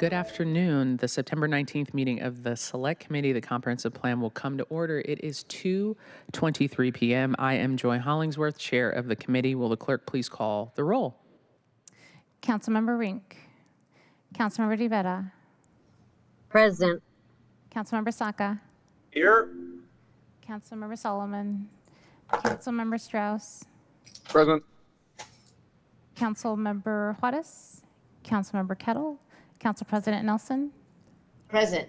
Good afternoon. The September 19th meeting of the Select Committee, the Comprehensive Plan, will come to order. It is 2:23 p.m. I am Joy Hollingsworth, Chair of the committee. Will the clerk please call the roll? Councilmember Rink. Councilmember DeVetta. Present. Councilmember Saka. Here. Councilmember Solomon. Councilmember Strauss. Present. Councilmember Juarez. Councilmember Kettle. Council President Nelson. Present.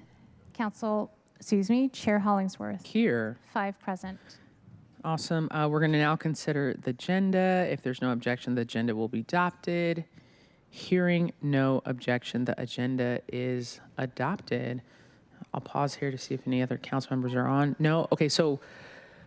Chair Hollingsworth. Here. 5 present. Awesome. We're going to now consider the agenda. If there's no objection, the agenda will be adopted. Hearing no objection, the agenda is adopted. I'll pause here to see if any other council members are on. No? Okay, so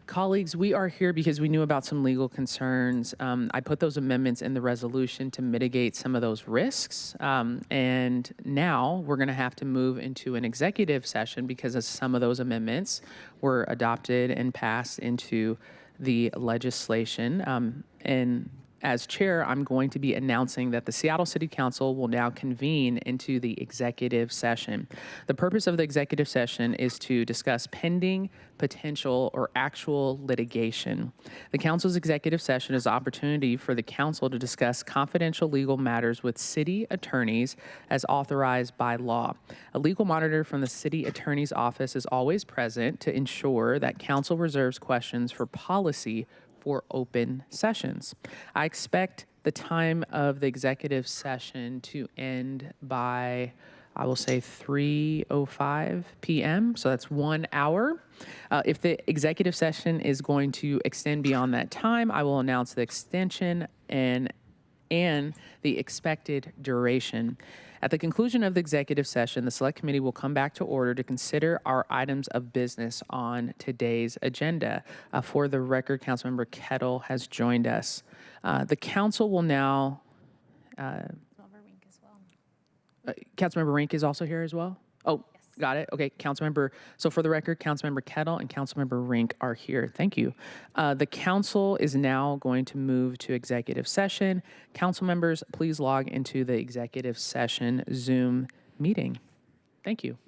colleagues, we are here because we knew about some legal concerns. I put those amendments in the resolution to mitigate some of those risks. And now we're going to have to move into an executive session because of some of those amendments were adopted and passed into the legislation. And as chair, I'm going to be announcing that the Seattle City Council will now convene into the executive session. The purpose of the executive session is to discuss pending, potential, or actual litigation. The council's executive session is an opportunity for the council to discuss confidential legal matters with city attorneys as authorized by law. A legal monitor from the city attorney's office is always present to ensure that council reserves questions for policy for open sessions. I expect the time of the executive session to end by, I will say, 3:05 p.m. So that's 1 hour. If the executive session is going to extend beyond that time, I will announce the extension and the expected duration. At the conclusion of the executive session, the Select Committee will come back to order to consider our items of business on today's agenda. For the record, Councilmember Kettle has joined us. The council will now... Councilmember Rink as well. Councilmember Rink is also here as well? Oh, yes. Got it. Okay, Councilmember. So for the record, Councilmember Kettle and Councilmember Rink are here. Thank you. The council is now going to move to executive session. Council members, please log into the executive session Zoom meeting. Thank you.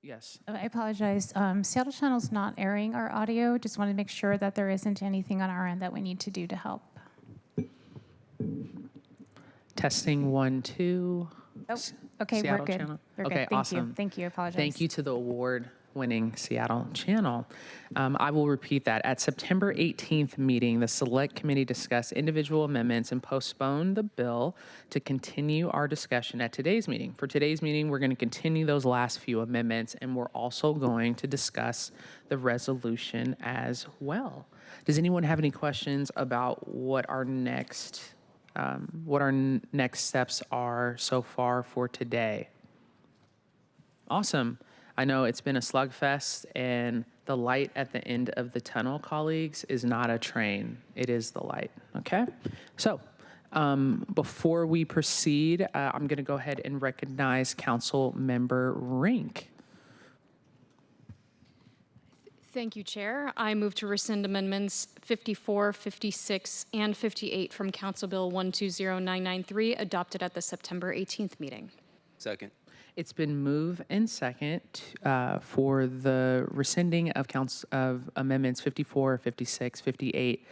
Yes. I apologize. Seattle Channel's not airing our audio. Just want to make sure that there isn't anything on our end that we need to do to help. Testing 1, 2. Oh, okay, we're Seattle good. channel. We're Okay, good. Thank awesome. you. Thank you. I apologize. Thank you to the award-winning Seattle channel. I will repeat that. At September 18th meeting, the Select Committee discussed individual amendments and postponed the bill to continue our discussion at today's meeting. For today's meeting, we're going to continue those last few amendments, and we're also going to discuss the resolution as well. Does anyone have any questions about what our next steps are so far for today? Awesome. I know it's been a slugfest, and the light at the end of the tunnel, colleagues, is not a train. It is the light, okay? So before we proceed, I'm going to go ahead and recognize Council Member Rink. Thank you, Chair. I move to rescind amendments 54, 56, and 58 from Council Bill 120993, adopted at the September 18th meeting. Second. It's been moved and second for the rescinding of amendments 54, 56, 58.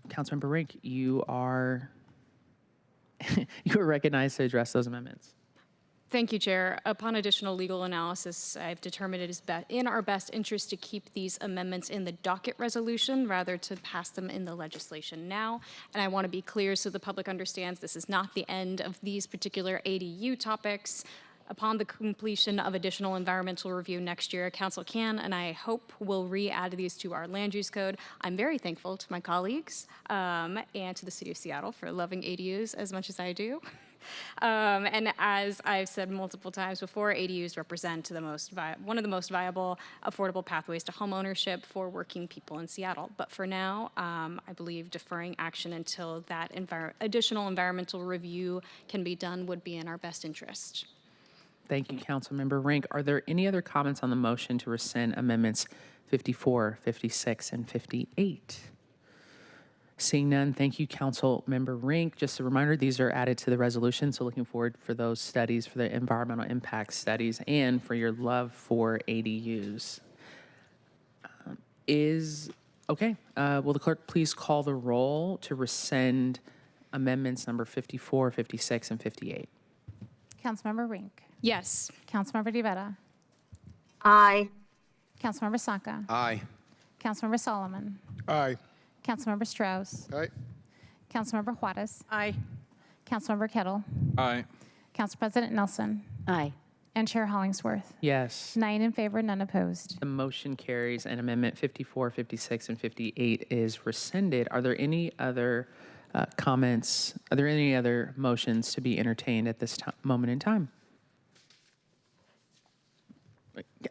Councilmember Rink, you are recognized to address those amendments. Thank you, Chair. Upon additional legal analysis, I've determined it is in our best interest to keep these amendments in the docket resolution rather to pass them in the legislation now. And I want to be clear so the public understands this is not the end of these particular ADU topics. Upon the completion of additional environmental review next year, Council can, and I hope will re-add these to our land use code. I'm very thankful to my colleagues and to the City of Seattle for loving ADUs as much as I do. And as I've said multiple times before, ADUs represent one of the most viable, affordable pathways to homeownership for working people in Seattle. But for now, I believe deferring action until that additional environmental review can be done would be in our best interest. Thank you, Councilmember Rink. Are there any other comments on the motion to rescind amendments 54, 56, and 58? Seeing none, thank you, Councilmember Rink. Just a reminder, these are added to the resolution, so looking forward for those studies, for the environmental impact studies, and for your love for ADUs. Will the clerk please call the roll to rescind amendments number 54, 56, and 58? Councilmember Rink. Yes. Councilmember DiVetta. Aye. Councilmember Saka. Aye. Councilmember Solomon. Aye. Councilmember Strauss. Aye. Councilmember Juarez. Aye. Councilmember Kettle. Aye. Council President Nelson. Aye. And Chair Hollingsworth. Yes. 9 in favor, none opposed. The motion carries, and amendment 54, 56, and 58 is rescinded. Are there any other comments? Are there any other motions to be entertained at this moment in time?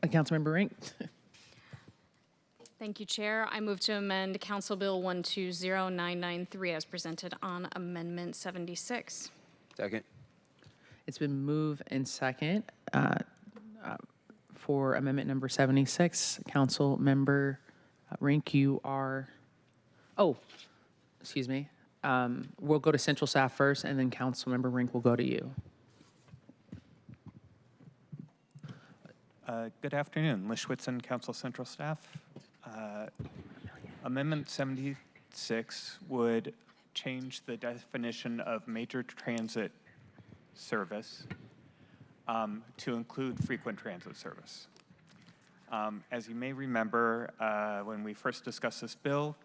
Councilmember Rink. Thank you, Chair. I move to amend Council Bill 120993 as presented on Amendment 76. Second. It's been moved and second for amendment number 76. Councilmember Rink, you are, excuse me. We'll go to Central Staff first, and then Councilmember Rink will go to you. Good afternoon. Liz Schwitzen, Council Central Staff. Amendment 76 would change the definition of major transit service to include frequent transit service. As you may remember, when we first discussed this bill,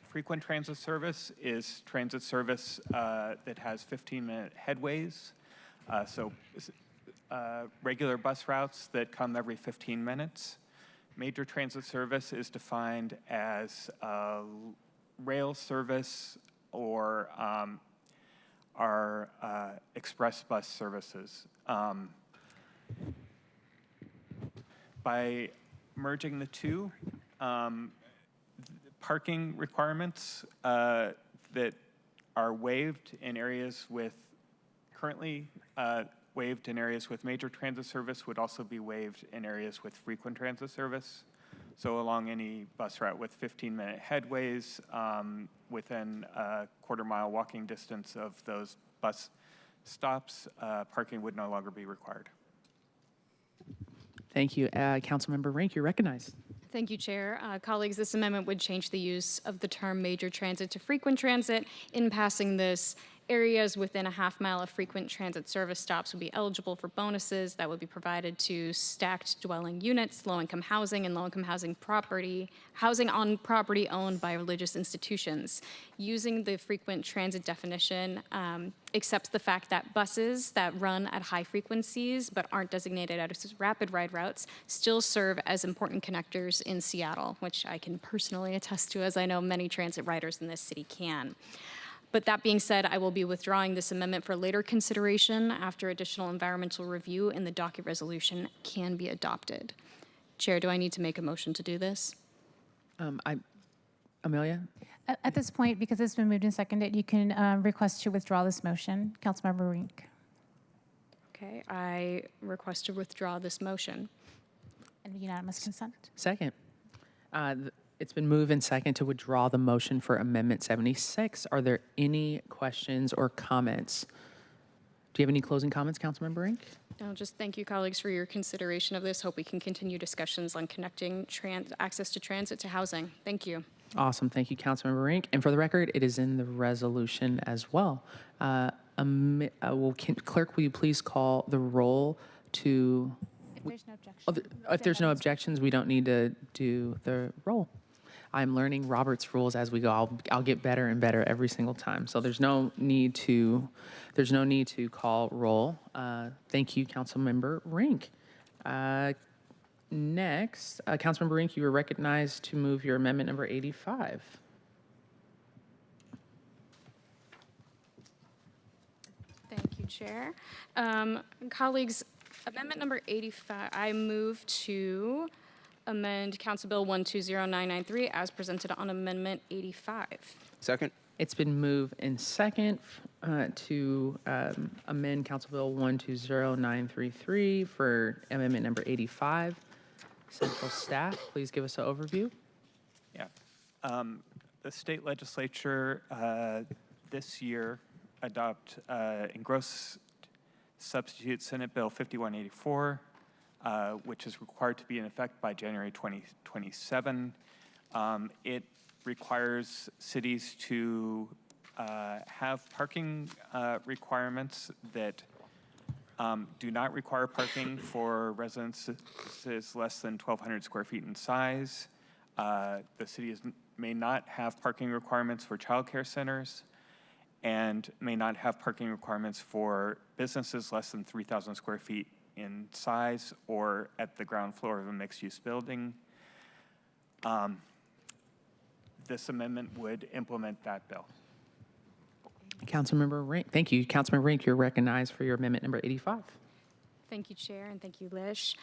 frequent transit service is transit service that has 15-minute headways. Regular bus routes that come every 15 minutes. Major transit service is defined as rail service or our express bus services. By merging the two, parking requirements that are waived in areas with currently waived in areas with major transit service would also be waived in areas with frequent transit service. So along any bus route with 15-minute headways within a quarter-mile walking distance of those bus stops, parking would no longer be required. Thank you. Councilmember Rink, you're recognized. Thank you, Chair. Colleagues, this amendment would change the use of the term major transit to frequent transit. In passing this, areas within a half mile of frequent transit service stops would be eligible for bonuses that would be provided to stacked dwelling units, low-income housing, and low-income housing on property owned by religious institutions. Using the frequent transit definition accepts the fact that buses that run at high frequencies but aren't designated as rapid ride routes still serve as important connectors in Seattle, which I can personally attest to, as I know many transit riders in this city can. But that being said, I will be withdrawing this amendment for later consideration after additional environmental review and the docket resolution can be adopted. Chair, do I need to make a motion to do this? Amelia? At this point, because it's been moved and seconded, you can request to withdraw this motion. Councilmember Rink. Okay, I request to withdraw this motion. And unanimous consent. Second. It's been moved and second to withdraw the motion for Amendment 76. Are there any questions or comments? Do you have any closing comments, Councilmember Rink? No, just thank you, colleagues, for your consideration of this. Hope we can continue discussions on connecting access to transit to housing. Thank you. Awesome. Thank you, Councilmember Rink. And for the record, it is in the resolution as well. Clerk, will you please call the roll to... If there's no objection. If there's no objections, we don't need to do the roll. I'm learning Robert's rules as we go. I'll get better and better every single time. So there's no need to call roll. Thank you, Councilmember Rink. Next, Councilmember Rink, you are recognized to move your amendment number 85. Thank you, Chair. Colleagues, amendment number 85, I move to amend Council Bill 120993 as presented on Amendment 85. Second. It's been moved in second to amend Council Bill 120933 for amendment number 85. Central staff, please give us an overview. Yeah. The state legislature this year engrossed substitute Senate Bill 5184, which is required to be in effect by January 2027. It requires cities to have parking requirements that do not require parking for residences less than 1,200 square feet in size. The city may not have parking requirements for childcare centers and may not have parking requirements for businesses less than 3,000 square feet in size or at the ground floor of a mixed-use building. This amendment would implement that bill. Councilmember Rink, thank you. Councilmember Rink, you're recognized for your amendment number 85. Thank you, Chair, and thank you, Lish.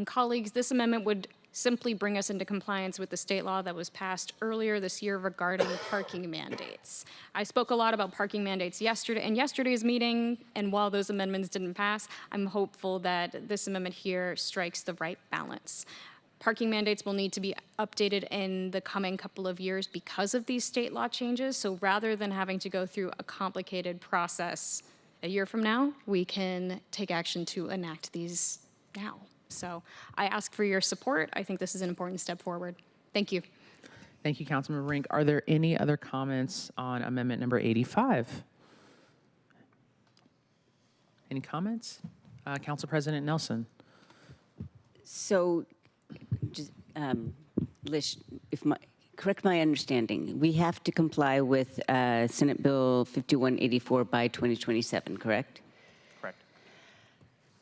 Colleagues, this amendment would simply bring us into compliance with the state law that was passed earlier this year regarding parking mandates. I spoke a lot about parking mandates in yesterday's meeting, and while those amendments didn't pass, I'm hopeful that this amendment here strikes the right balance. Parking mandates will need to be updated in the coming couple of years because of these state law changes, so rather than having to go through a complicated process a year from now, we can take action to enact these now. So I ask for your support. I think this is an important step forward. Thank you. Thank you, Councilmember Rink. Are there any other comments on amendment number 85? Any comments? Council President Nelson. So, just, Lish, correct my understanding. We have to comply with Senate Bill 5184 by 2027, correct? Correct.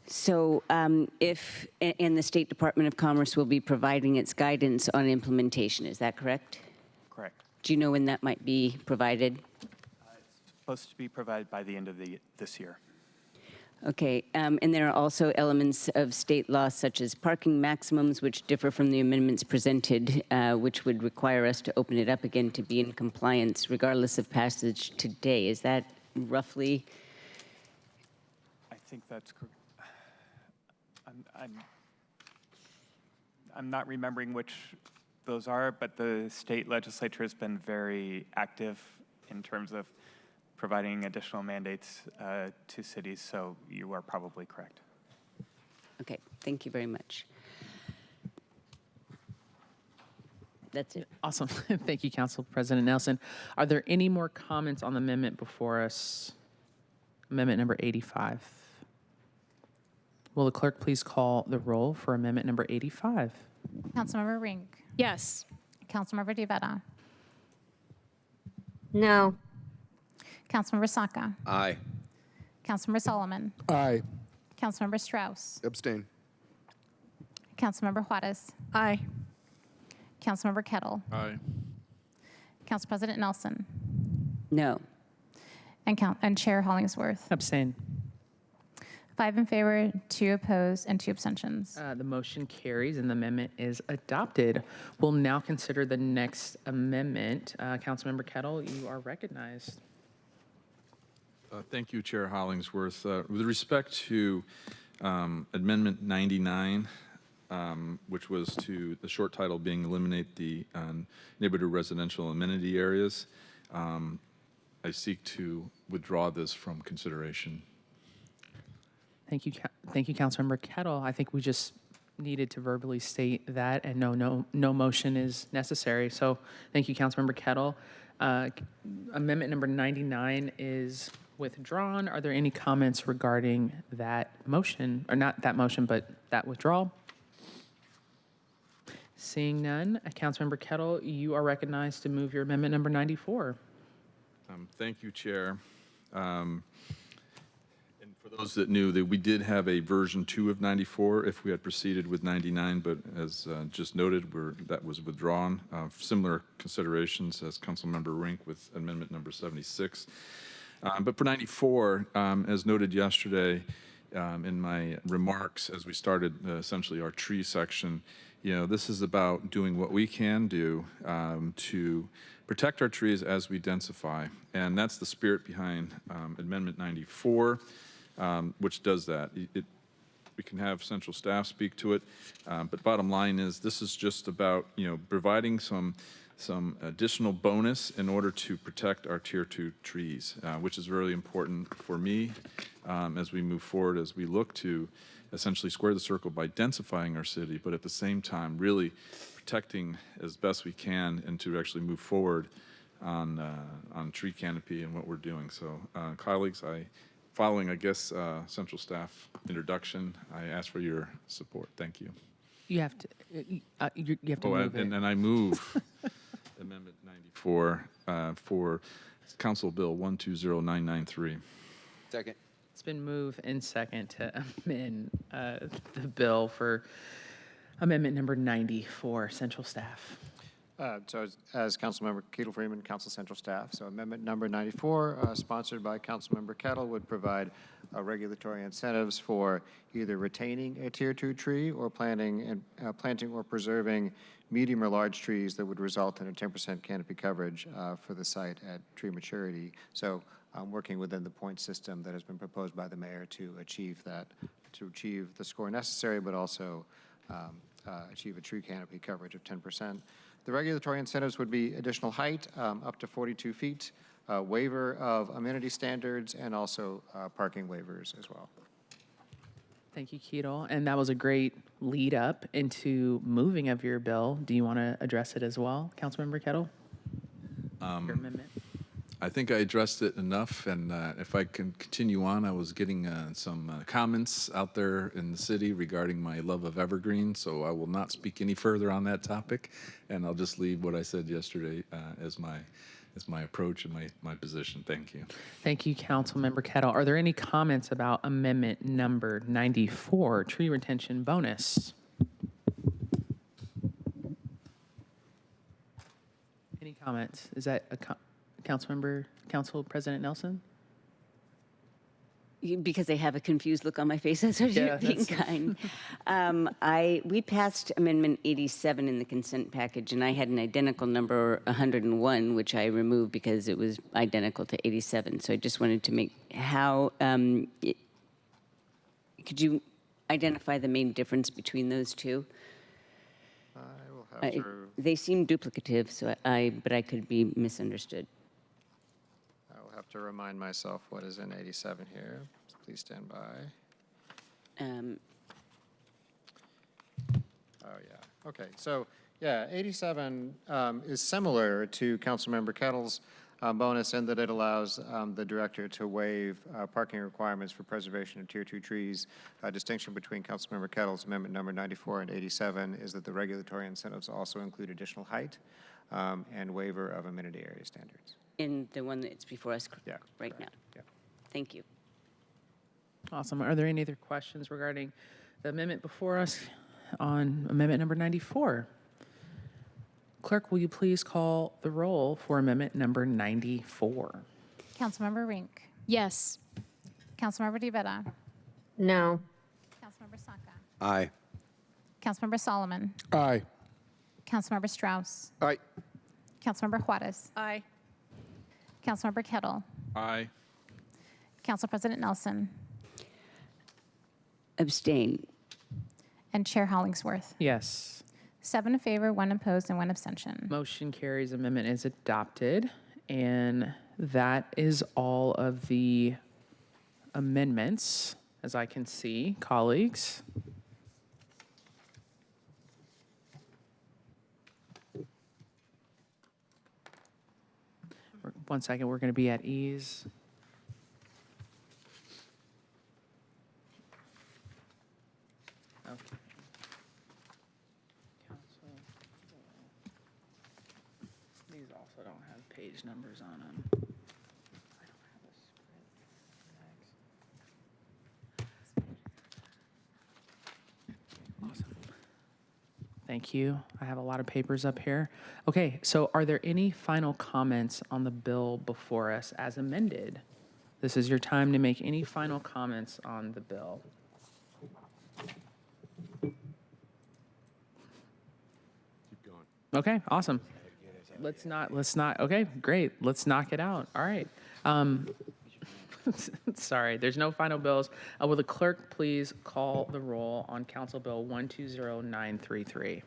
So if, and the State Department of Commerce will be providing its guidance on implementation, is that correct? Correct. Do you know when that might be provided? It's supposed to be provided by the end of this year. Okay, and there are also elements of state law such as parking maximums, which differ from the amendments presented, which would require us to open it up again to be in compliance regardless of passage today. Is that roughly? I think that's correct. I'm not remembering which those are, but the state legislature has been very active in terms of providing additional mandates to cities, so you are probably correct. Okay, thank you very much. That's it. Awesome. Thank you, Council President Nelson. Are there any more comments on the amendment before us? Amendment number 85. Will the clerk please call the roll for amendment number 85? Councilmember Rink. Yes. Councilmember DeVetta. No. Councilmember Saka. Aye. Councilmember Solomon. Aye. Councilmember Strauss. Abstain. Councilmember Juarez. Aye. Councilmember Kettle. Aye. Council President Nelson. No. And Chair Hollingsworth. Abstain. 5 in favor, 2 opposed, and 2 abstentions. The motion carries and the amendment is adopted. We'll now consider the next amendment. Councilmember Kettle, you are recognized. Thank you, Chair Hollingsworth. With respect to Amendment 99, which was to the short title being eliminate the neighborhood residential amenity areas, I seek to withdraw this from consideration. Thank you, Councilmember Kettle. I think we just needed to verbally state that, and no motion is necessary. So, thank you, Councilmember Kettle. Amendment number 99 is withdrawn. Are there any comments regarding that motion, or not that motion, but that withdrawal? Seeing none, Councilmember Kettle, you are recognized to move your amendment number 94. Thank you, Chair. And for those that knew, that we did have a version 2 of 94 if we had proceeded with 99, but as just noted, that was withdrawn. Similar considerations as Councilmember Rink with amendment number 76. But for 94, as noted yesterday in my remarks as we started essentially our tree section, this is about doing what we can do to protect our trees as we densify. And that's the spirit behind Amendment 94, which does that. We can have central staff speak to it, but bottom line is this is just about providing some additional bonus in order to protect our Tier 2 trees, which is really important for me as we move forward, as we look to essentially square the circle by densifying our city, but at the same time really protecting as best we can and to actually move forward on tree canopy and what we're doing. So colleagues, following, I guess, central staff introduction, I ask for your support. Thank you. You have to move it. And I move Amendment 94 for Council Bill 120993. Second. It's been moved and second to amend the bill for amendment number 94, central staff. So as Councilmember Kettle Freeman, Council Central Staff, so amendment number 94, sponsored by Councilmember Kettle, would provide regulatory incentives for either retaining a Tier 2 tree or planting or preserving medium or large trees that would result in a 10% canopy coverage for the site at tree maturity. So working within the point system that has been proposed by the mayor to achieve that, to achieve the score necessary, but also achieve a tree canopy coverage of 10%. The regulatory incentives would be additional height, up to 42 feet, waiver of amenity standards, and also parking waivers as well. Thank you, Ketel. And that was a great lead up into moving of your bill. Do you want to address it as well, Councilmember Kettle? Your amendment. I think I addressed it enough, and if I can continue on, I was getting some comments out there in the city regarding my love of evergreen, so I will not speak any further on that topic, and I'll just leave what I said yesterday as my approach and my position. Thank you. Thank you, Councilmember Kettle. Are there any comments about amendment number 94, tree retention bonus? Any comments? Is that a Council President Nelson? Because I have a confused look on my face, that's what you're being kind. We passed Amendment 87 in the consent package, and I had an identical number, 101, which I removed because it was identical to 87. So I just wanted to make could you identify the main difference between those two? I will have to. They seem duplicative, so but I could be misunderstood. I will have to remind myself what is in 87 here. Please stand by. Oh, yeah. Okay. So, Yeah, 87 is similar to Councilmember Kettle's bonus in that it allows the director to waive parking requirements for preservation of Tier 2 trees. A distinction between Councilmember Kettle's amendment number 94 and 87 is that the regulatory incentives also include additional height and waiver of amenity area standards. In the one that's before us Yeah, right now. Yeah. Thank you. Awesome. Are there any other questions regarding the amendment before us on amendment number 94? Clerk, will you please call the roll for amendment number 94? Councilmember Rink. Yes. Councilmember DeVetta. No. Councilmember Saka. Aye. Councilmember Solomon. Aye. Councilmember Strauss. Aye. Councilmember Juarez. Aye. Councilmember Kettle. Aye. Council President Nelson. Abstain. And Chair Hollingsworth. Yes. 7 in favor, 1 opposed, and 1 abstention. Motion carries. Amendment is adopted. And that is all of the amendments, as I can see, colleagues. One second, we're going to be at ease. Okay. Council. These also don't have page numbers on them. I don't have a script. Awesome. Thank you. I have a lot of papers up here. Okay, so are there any final comments on the bill before us as amended? This is your time to make any final comments on the bill. Okay, awesome. Okay, great. Let's knock it out. All right. Sorry, there's no final bills. Will the clerk please call the roll on Council Bill 120933?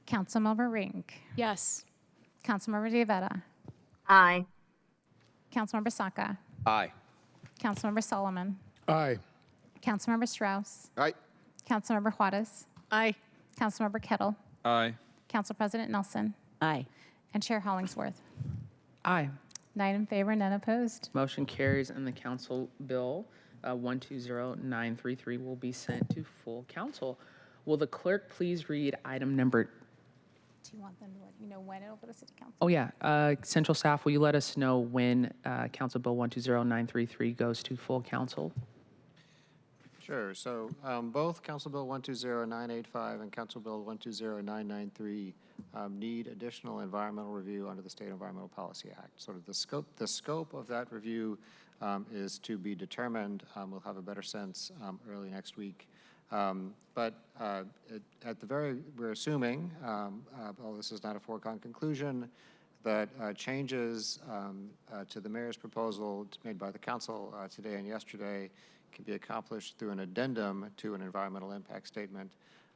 Councilmember Rink. Yes. Councilmember DeVetta. Aye. Councilmember Saka. Aye. Councilmember Solomon. Aye. Councilmember Strauss. Aye. Councilmember Juarez. Aye. Councilmember Kettle. Aye. Council President Nelson. Aye. And Chair Hollingsworth. Aye. 9 in favor, none opposed. Motion carries, and the Council Bill 120933 will be sent to full council. Will the clerk please read item number? Do you want them to let you know when it'll go to City Council? Oh yeah, Central Staff, will you let us know when Council Bill 120933 goes to full council? Sure. So both Council Bill 120985 and Council Bill 120993 need additional environmental review under the State Environmental Policy Act. Sort of the scope of that review is to be determined. We'll have a better sense early next week. But we're assuming, although this is not a foregone conclusion, that changes to the mayor's proposal made by the council today and yesterday can be accomplished through an addendum to an environmental impact statement.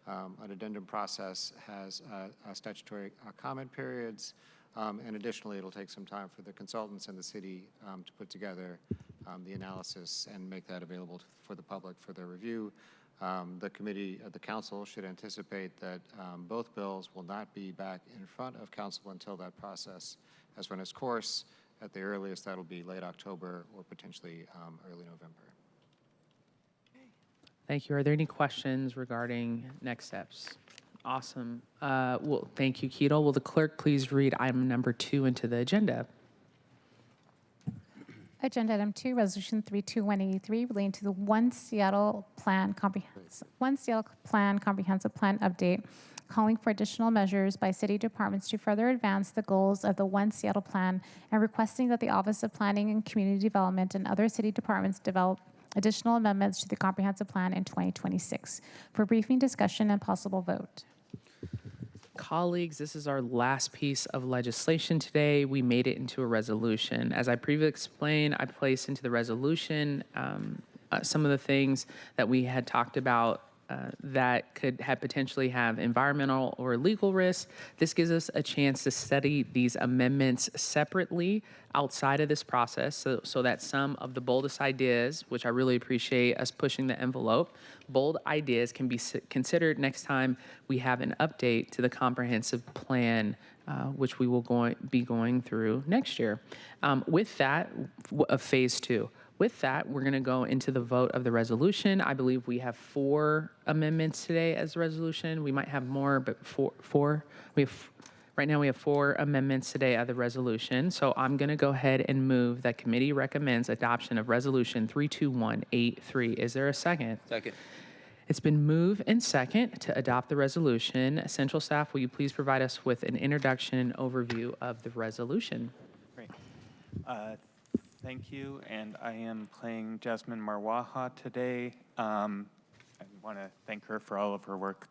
An addendum process has statutory comment periods, and additionally, it'll take some time for the consultants and the city to put together the analysis and make that available for the public for their review. The council should anticipate that both bills will not be back in front of council until that process has run its course. At the earliest, that'll be late October or potentially early November. Thank you. Are there any questions regarding next steps? Awesome. Well, thank you, Keto. Will the clerk please read item number 2 into the agenda? Agenda item 2, resolution 32183, relating to the One Seattle Plan Comprehensive Plan update, calling for additional measures by city departments to further advance the goals of the One Seattle Plan, and requesting that the Office of Planning and Community Development and other city departments develop additional amendments to the comprehensive plan in 2026 for briefing, discussion, and possible vote. Colleagues, this is our last piece of legislation today. We made it into a resolution. As I previously explained, I placed into the resolution some of the things that we had talked about that could potentially have environmental or legal risks. This gives us a chance to study these amendments separately outside of this process so that some of the boldest ideas, which I really appreciate us pushing the envelope, bold ideas can be considered next time we have an update to the comprehensive plan, which we will be going through next year. With that, of phase 2. With that, we're going to go into the vote of the resolution. I believe we have 4 amendments today as a resolution. We might have more, but four. Right now we have 4 amendments today of the resolution. So I'm going to go ahead and move that committee recommends adoption of resolution 32183. Is there a second? Second. It's been moved and second to adopt the resolution. Central staff, will you please provide us with an introduction and overview of the resolution? Great. Thank you, and I am playing Jasmine Marwaha today. I want to thank her for all of her work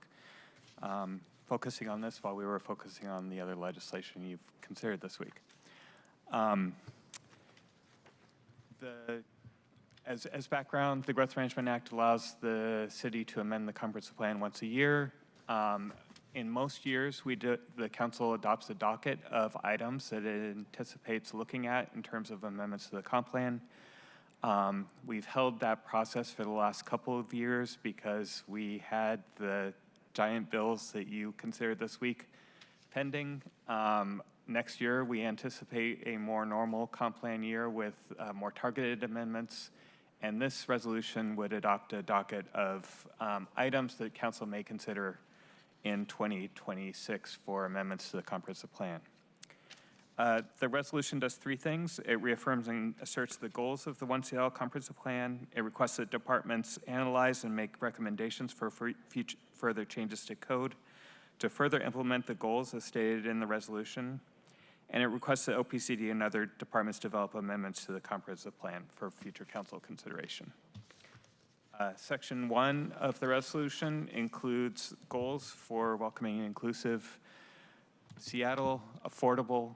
focusing on this while we were focusing on the other legislation you've considered this week. As background, the Growth Management Act allows the city to amend the comprehensive plan once a year. In most years, the council adopts a docket of items that it anticipates looking at in terms of amendments to the comp plan. We've held that process for the last couple of years because we had the giant bills that you considered this week pending. Next year, we anticipate a more normal comp plan year with more targeted amendments. And this resolution would adopt a docket of items that council may consider in 2026 for amendments to the comprehensive plan. The resolution does 3 things. It reaffirms and asserts the goals of the One Seattle comprehensive plan. It requests that departments analyze and make recommendations for further changes to code to further implement the goals as stated in the resolution. And it requests that OPCD and other departments develop amendments to the comprehensive plan for future council consideration. Section 1 of the resolution includes goals for welcoming and inclusive Seattle, affordable,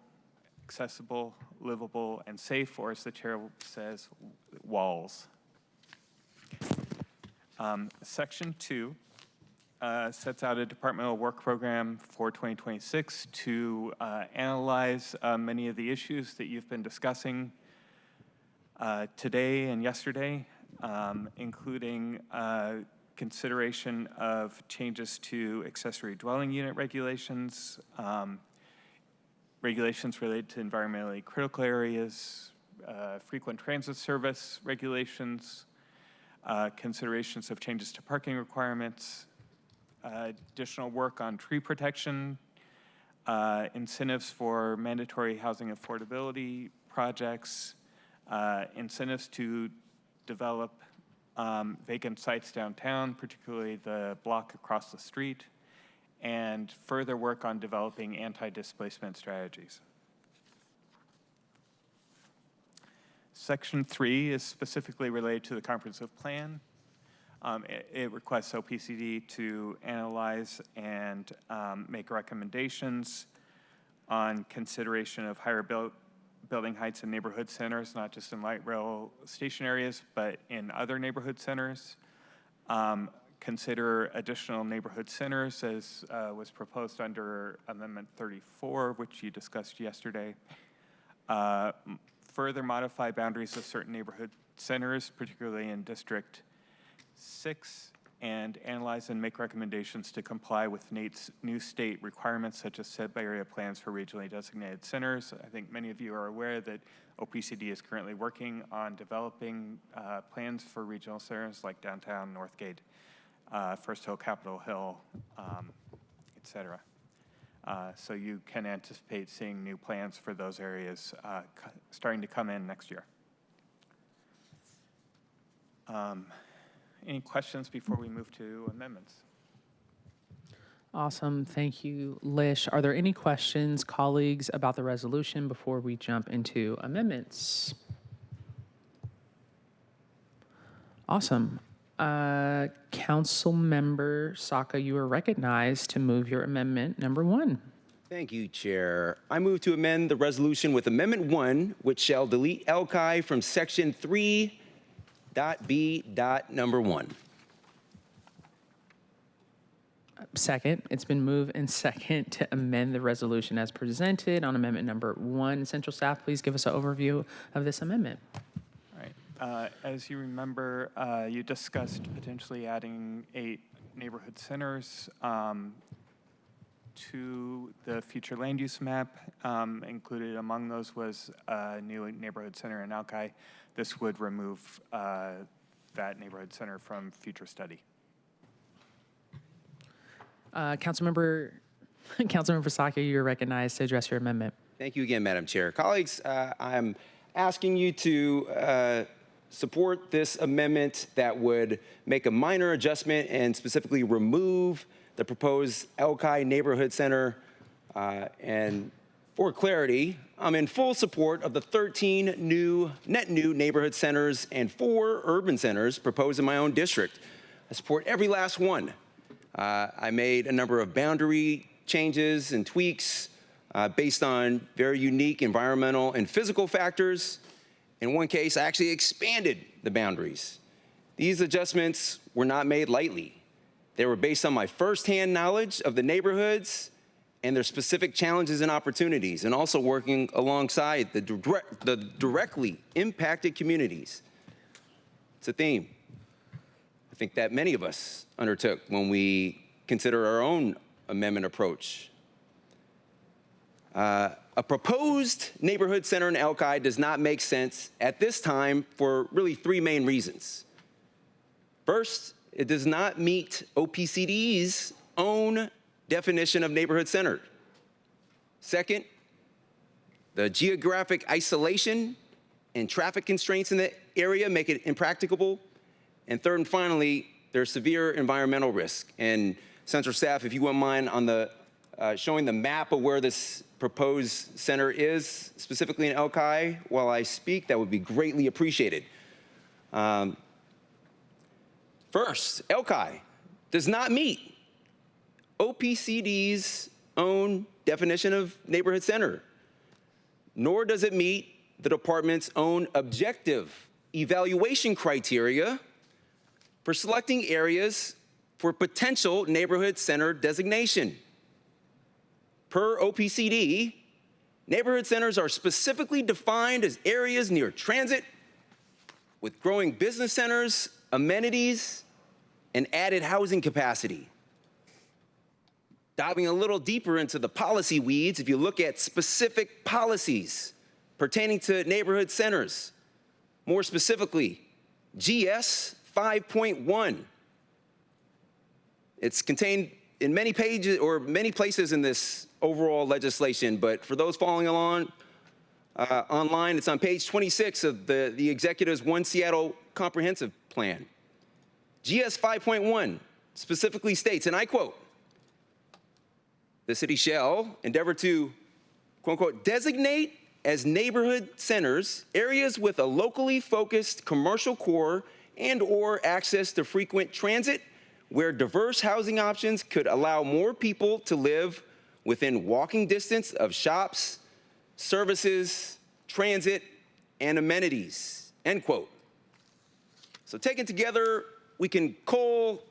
accessible, livable, and safe, or as the chair says, walls. Section 2 sets out a departmental work program for 2026 to analyze many of the issues that you've been discussing today and yesterday, including consideration of changes to accessory dwelling unit regulations, regulations related to environmentally critical areas, frequent transit service regulations, considerations of changes to parking requirements, additional work on tree protection, incentives for mandatory housing affordability projects, incentives to develop vacant sites downtown, particularly the block across the street, and further work on developing anti-displacement strategies. Section 3 is specifically related to the comprehensive plan. It requests OPCD to analyze and make recommendations on consideration of higher building heights in neighborhood centers, not just in light rail station areas, but in other neighborhood centers. Consider additional neighborhood centers as was proposed under Amendment 34, which you discussed yesterday. Further modify boundaries of certain neighborhood centers, particularly in District 6, and analyze and make recommendations to comply with NATE's new state requirements, such as set by area plans for regionally designated centers. I think many of you are aware that OPCD is currently working on developing plans for regional centers like downtown, Northgate, First Hill, Capitol Hill, et cetera. So you can anticipate seeing new plans for those areas starting to come in next year. Any questions before we move to amendments? Awesome. Thank you, Lish. Are there any questions, colleagues, about the resolution before we jump into amendments? Awesome. Councilmember Saka, you are recognized to move your amendment number 1. Thank you, Chair. I move to amend the resolution with Amendment 1, which shall delete Elki from Section 3.b.1. Second, it's been moved and second to amend the resolution as presented on amendment number 1. Central staff, please give us an overview of this amendment. All right. As you remember, you discussed potentially adding 8 neighborhood centers to the future land use map. Included among those was a new neighborhood center in Alki. This would remove that neighborhood center from future study. Councilmember Saka, you're recognized to address your amendment. Thank you again, Madam Chair. Colleagues, I'm asking you to support this amendment that would make a minor adjustment and specifically remove the proposed Alki Neighborhood Center. And for clarity, I'm in full support of the 13 net new neighborhood centers and 4 urban centers proposed in my own district. I support every last one. I made a number of boundary changes and tweaks based on very unique environmental and physical factors. In one case, I actually expanded the boundaries. These adjustments were not made lightly. They were based on my firsthand knowledge of the neighborhoods and their specific challenges and opportunities, and also working alongside the directly impacted communities. It's a theme I think that many of us undertook when we consider our own amendment approach. A proposed neighborhood center in Alki does not make sense at this time for really 3 main reasons. First, it does not meet OPCD's own definition of neighborhood center. Second, the geographic isolation and traffic constraints in the area make it impracticable. And third and finally, there's severe environmental risk. And Central staff, if you wouldn't mind on the showing the map of where this proposed center is, specifically in Alki, while I speak, that would be greatly appreciated. First, Alki does not meet OPCD's own definition of neighborhood center, nor does it meet the department's own objective evaluation criteria for selecting areas for potential neighborhood center designation. Per OPCD, neighborhood centers are specifically defined as areas near transit with growing business centers, amenities, and added housing capacity. Diving a little deeper into the policy weeds, if you look at specific policies pertaining to neighborhood centers, more specifically, GS 5.1. It's contained in many pages or many places in this overall legislation, but for those following along online, it's on page 26 of the executive's One Seattle Comprehensive Plan. GS 5.1 specifically states, and I quote, "The city shall endeavor to, quote unquote, designate as neighborhood centers areas with a locally focused commercial core and or access to frequent transit where diverse housing options could allow more people to live within walking distance of shops, services, transit, and amenities," end quote. So taken together, we can cull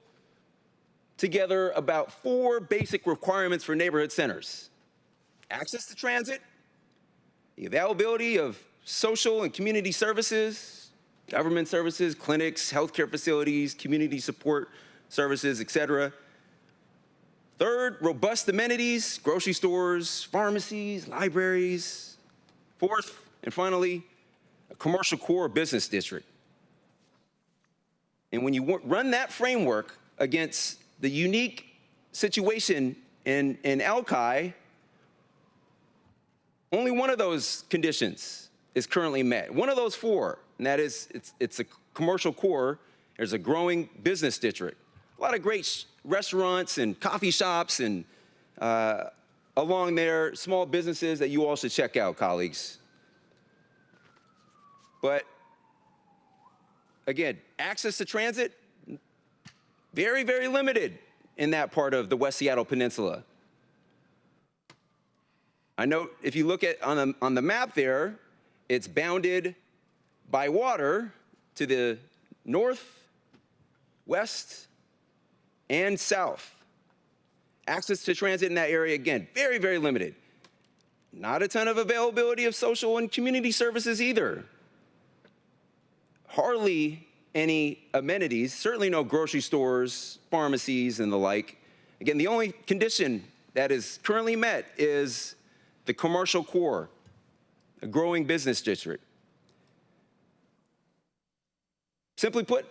together about 4 basic requirements for neighborhood centers: access to transit, the availability of social and community services, government services, clinics, healthcare facilities, community support services, etc. Third, robust amenities, grocery stores, pharmacies, libraries. Fourth, and finally, a commercial core business district. And when you run that framework against the unique situation in Alki, only one of those conditions is currently met. One of those 4, and that is it's a commercial core. There's a growing business district. A lot of great restaurants and coffee shops and along there, small businesses that you all should check out, colleagues. But again, access to transit, very, very limited in that part of the West Seattle Peninsula. I note if you look at on the map there, it's bounded by water to the north, west, and south. Access to transit in that area, again, very, very limited. Not a ton of availability of social and community services either. Hardly any amenities, certainly no grocery stores, pharmacies, and the like. Again, the only condition that is currently met is the commercial core, a growing business district. Simply put,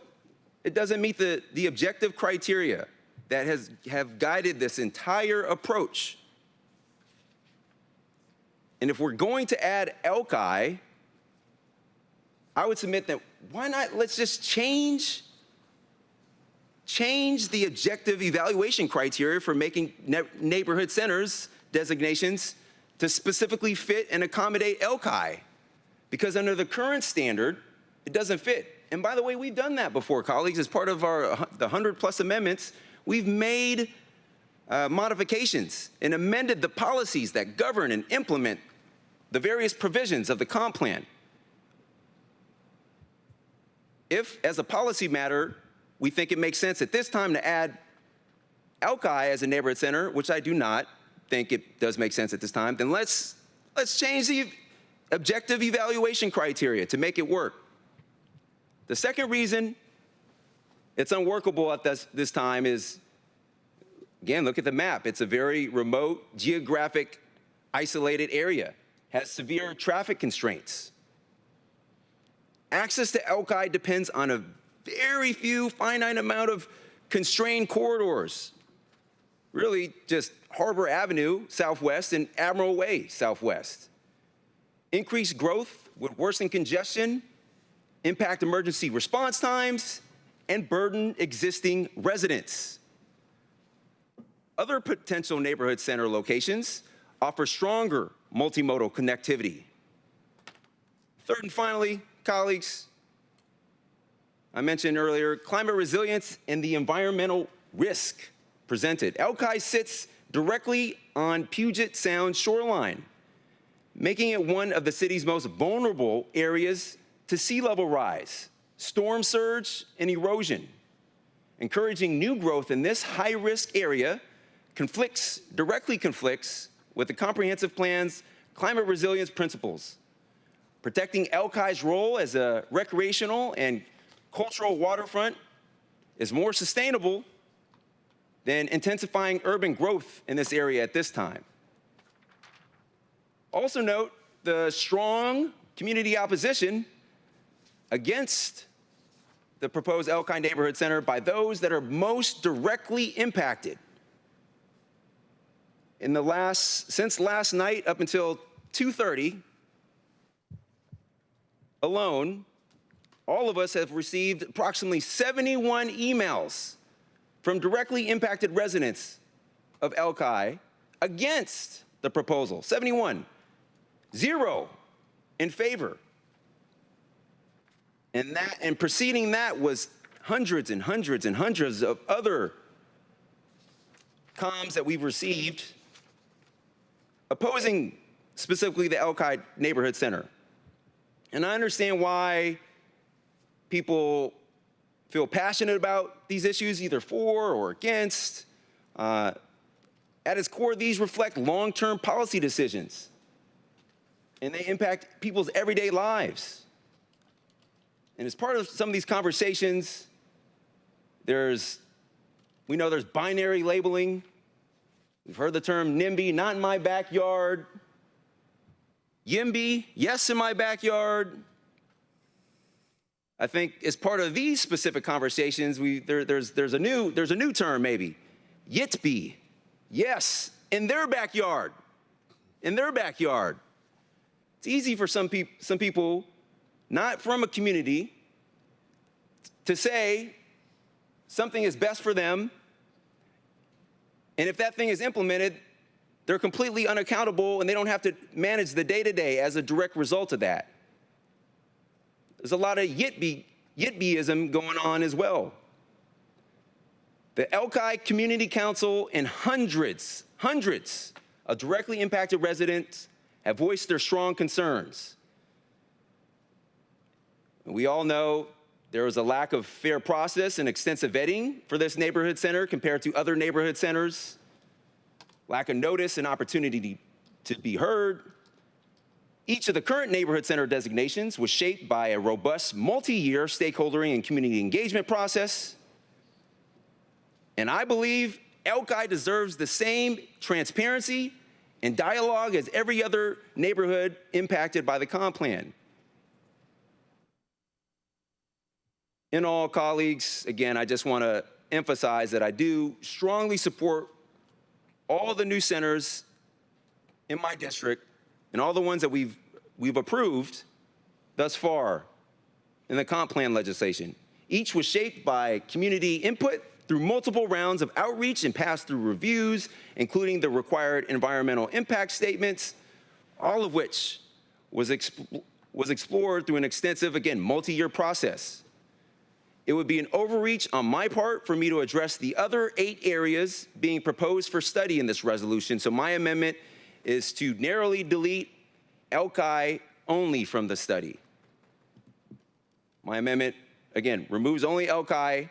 it doesn't meet the objective criteria that have guided this entire approach. And if we're going to add Elki, I would submit that why not let's just change the objective evaluation criteria for making neighborhood centers designations to specifically fit and accommodate Elki. Because under the current standard, it doesn't fit. And by the way, we've done that before, colleagues. As part of the 100+ amendments, we've made modifications and amended the policies that govern and implement the various provisions of the comp plan. If, as a policy matter, we think it makes sense at this time to add Elki as a neighborhood center, which I do not think it does make sense at this time, then let's change the objective evaluation criteria to make it work. The second reason it's unworkable at this time is, again, look at the map. It's a very remote, geographic, isolated area, has severe traffic constraints. Access to Elki depends on a very few finite amount of constrained corridors. Really just Harbor Avenue southwest and Admiral Way southwest. Increased growth would worsen congestion, impact emergency response times, and burden existing residents. Other potential neighborhood center locations offer stronger multimodal connectivity. Third and finally, colleagues, I mentioned earlier, climate resilience and the environmental risk presented. Elki sits directly on Puget Sound shoreline, making it one of the city's most vulnerable areas to sea level rise, storm surge, and erosion. Encouraging new growth in this high-risk area directly conflicts with the comprehensive plan's climate resilience principles. Protecting Elki's role as a recreational and cultural waterfront is more sustainable than intensifying urban growth in this area at this time. Also note the strong community opposition against the proposed Elki Neighborhood Center by those that are most directly impacted. Since last night up until 2:30 alone, all of us have received approximately 71 emails from directly impacted residents of Elki against the proposal. 71. 0 in favor. And preceding that was hundreds and hundreds and hundreds of other comms that we've received opposing specifically the Elki Neighborhood Center. And I understand why people feel passionate about these issues, either for or against. At its core, these reflect long-term policy decisions, and they impact people's everyday lives. And as part of some of these conversations, we know there's binary labeling. We've heard the term NIMBY, not in my backyard. YIMBY, yes in my backyard. I think as part of these specific conversations, there's a new term maybe, YITBY, yes, in their backyard, in their backyard. It's easy for some people not from a community to say something is best for them, and if that thing is implemented, they're completely unaccountable and they don't have to manage the day-to-day as a direct result of that. There's a lot of yitbyism going on as well. The Elki Community Council and hundreds of directly impacted residents have voiced their strong concerns. We all know there was a lack of fair process and extensive vetting for this neighborhood center compared to other neighborhood centers. lack of notice and opportunity to be heard. Each of the current neighborhood center designations was shaped by a robust multi-year stakeholder and community engagement process. And I believe Elki deserves the same transparency and dialogue as every other neighborhood impacted by the comp plan. In all, colleagues, again, I just want to emphasize that I do strongly support all the new centers in my district and all the ones that we've approved thus far in the comp plan legislation. Each was shaped by community input through multiple rounds of outreach and passed through reviews, including the required environmental impact statements, all of which was explored through an extensive, again, multi-year process. It would be an overreach on my part for me to address the other 8 areas being proposed for study in this resolution, so my amendment is to narrowly delete Elki only from the study. My amendment, again, removes only Elki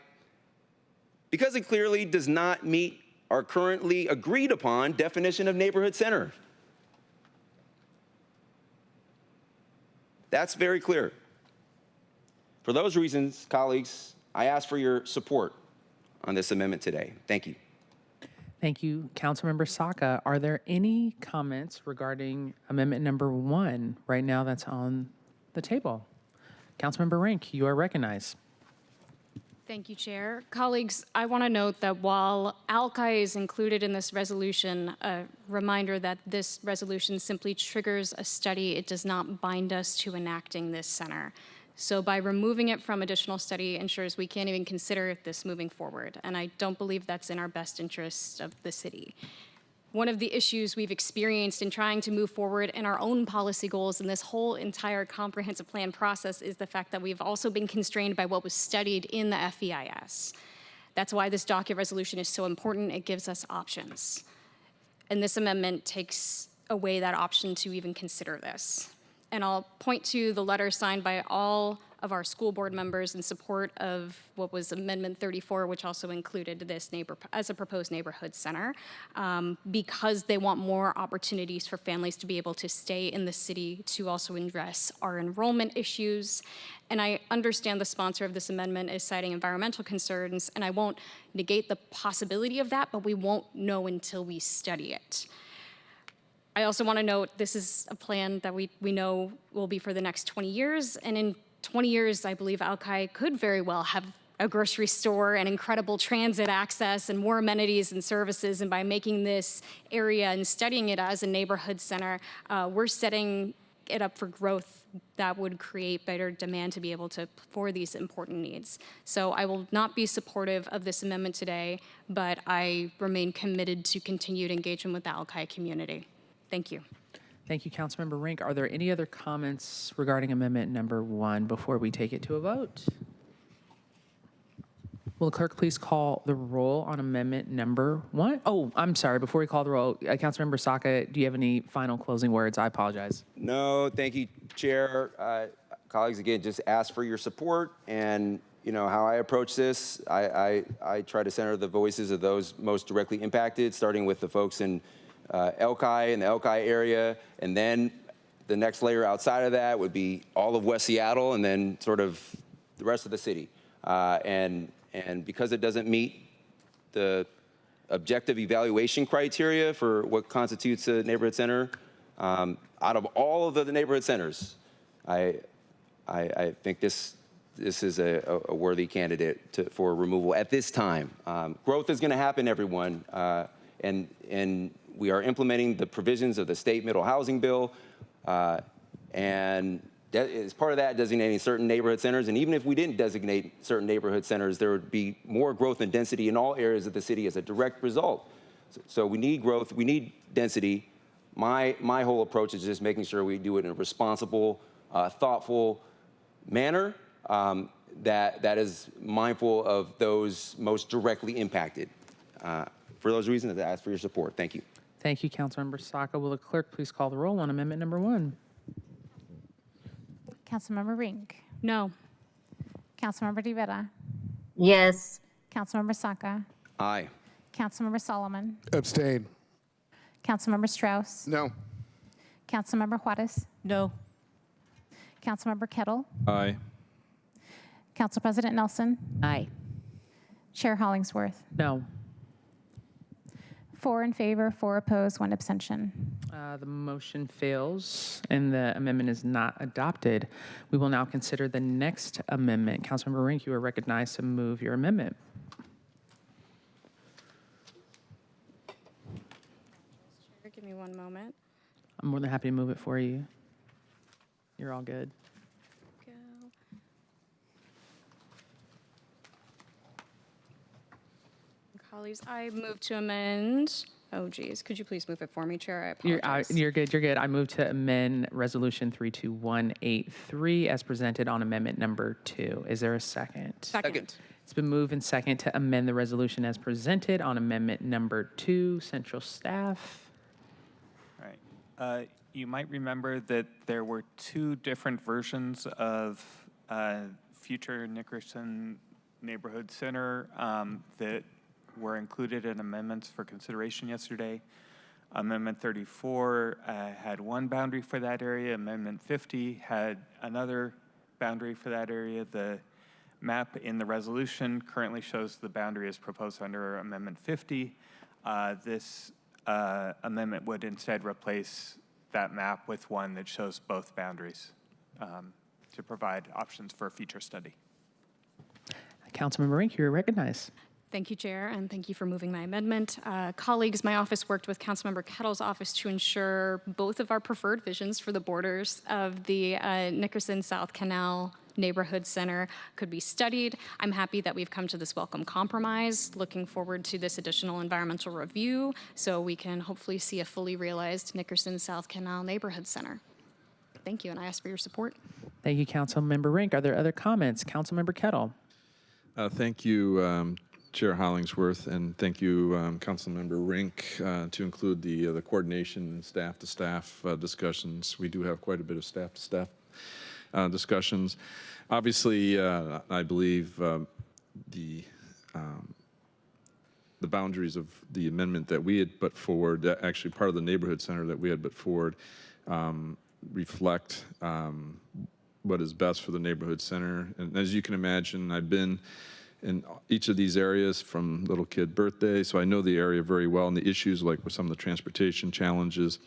because it clearly does not meet our currently agreed upon definition of neighborhood center. That's very clear. For those reasons, colleagues, I ask for your support on this amendment today. Thank you. Thank you, Councilmember Saka. Are there any comments regarding amendment number 1 right now that's on the table? Councilmember Rink, you are recognized. Thank you, Chair. Colleagues, I want to note that while Elki is included in this resolution, a reminder that this resolution simply triggers a study. It does not bind us to enacting this center. So by removing it from additional study ensures we can't even consider this moving forward. And I don't believe that's in our best interest of the city. One of the issues we've experienced in trying to move forward in our own policy goals in this whole entire comprehensive plan process is the fact that we've also been constrained by what was studied in the FEIS. That's why this docket resolution is so important. It gives us options. And this amendment takes away that option to even consider this. And I'll point to the letter signed by all of our school board members in support of what was Amendment 34, which also included this as a proposed neighborhood center, because they want more opportunities for families to be able to stay in the city to also address our enrollment issues. And I understand the sponsor of this amendment is citing environmental concerns, and I won't negate the possibility of that, but we won't know until we study it. I also want to note this is a plan that we know will be for the next 20 years, and in 20 years, I believe Elki could very well have a grocery store and incredible transit access and more amenities and services. And by making this area and studying it as a neighborhood center, we're setting it up for growth that would create better demand to be able to for these important needs. So I will not be supportive of this amendment today, but I remain committed to continued engagement with the Elki community. Thank you. Thank you, Councilmember Rink. Are there any other comments regarding amendment number 1 before we take it to a vote? Will the clerk please call the roll on amendment number 1? Oh, I'm sorry. Before we call the roll, Councilmember Saka, do you have any final closing words? I apologize. No, thank you, Chair. Colleagues, again, just ask for your support. And you know how I approach this. I try to center the voices of those most directly impacted, starting with the folks in Elki and the Elki area, and then the next layer outside of that would be all of West Seattle, and then sort of the rest of the city. And because it doesn't meet the objective evaluation criteria for what constitutes a neighborhood center, out of all of the neighborhood centers, I think this is a worthy candidate for removal at this time. Growth is going to happen, everyone, and we are implementing the provisions of the state middle housing bill, and as part of that, designating certain neighborhood centers. And even if we didn't designate certain neighborhood centers, there would be more growth and density in all areas of the city as a direct result. So we need growth, we need density. My whole approach is just making sure we do it in a responsible, thoughtful manner that is mindful of those most directly impacted. For those reasons, I ask for your support. Thank you. Thank you, Councilmember Saka. Will the clerk please call the roll on amendment number 1? Councilmember Rink. No. Councilmember Rivera. Yes. Councilmember Saka. Aye. Councilmember Solomon. Abstain. Councilmember Strauss. No. Councilmember Juarez. No. Councilmember Kettle. Aye. Council President Nelson. Aye. Chair Hollingsworth. No. 4 in favor, 4 opposed, 1 abstention. The motion fails and the amendment is not adopted. We will now consider the next amendment. Councilmember Rink, you are recognized to move your amendment. Give me one moment. I'm more than happy to move it for you. You're all good. Go. Colleagues, I move to amend. Oh, geez. Could you please move it for me, Chair? I apologize. You're good. You're good. I move to amend Resolution 32183 as presented on amendment number 2. Is there a second? Second. It's been moved and second to amend the resolution as presented on amendment number 2. Central staff. All right. You might remember that there were 2 different versions of future Nickerson Neighborhood Center that were included in amendments for consideration yesterday. Amendment 34 had one boundary for that area. Amendment 50 had another boundary for that area. The map in the resolution currently shows the boundary as proposed under Amendment 50. This amendment would instead replace that map with one that shows both boundaries to provide options for a future study. Councilmember Rink, you're recognized. Thank you, Chair, and thank you for moving my amendment. Colleagues, my office worked with Councilmember Kettle's office to ensure both of our preferred visions for the borders of the Nickerson South Canal Neighborhood Center could be studied. I'm happy that we've come to this welcome compromise. Looking forward to this additional environmental review so we can hopefully see a fully realized Nickerson South Canal Neighborhood Center. Thank you, and I ask for your support. Thank you, Councilmember Rink. Are there other comments? Councilmember Kettle. Thank you, Chair Hollingsworth, and thank you, Councilmember Rink, to include the coordination and staff-to-staff discussions. We do have quite a bit of staff-to-staff discussions. Obviously, I believe the boundaries of the amendment that we had put forward, actually part of the neighborhood center that we had put forward, reflect what is best for the neighborhood center. And as you can imagine, I've been in each of these areas from little kid birthday, so I know the area very well and the issues like with some of the transportation challenges.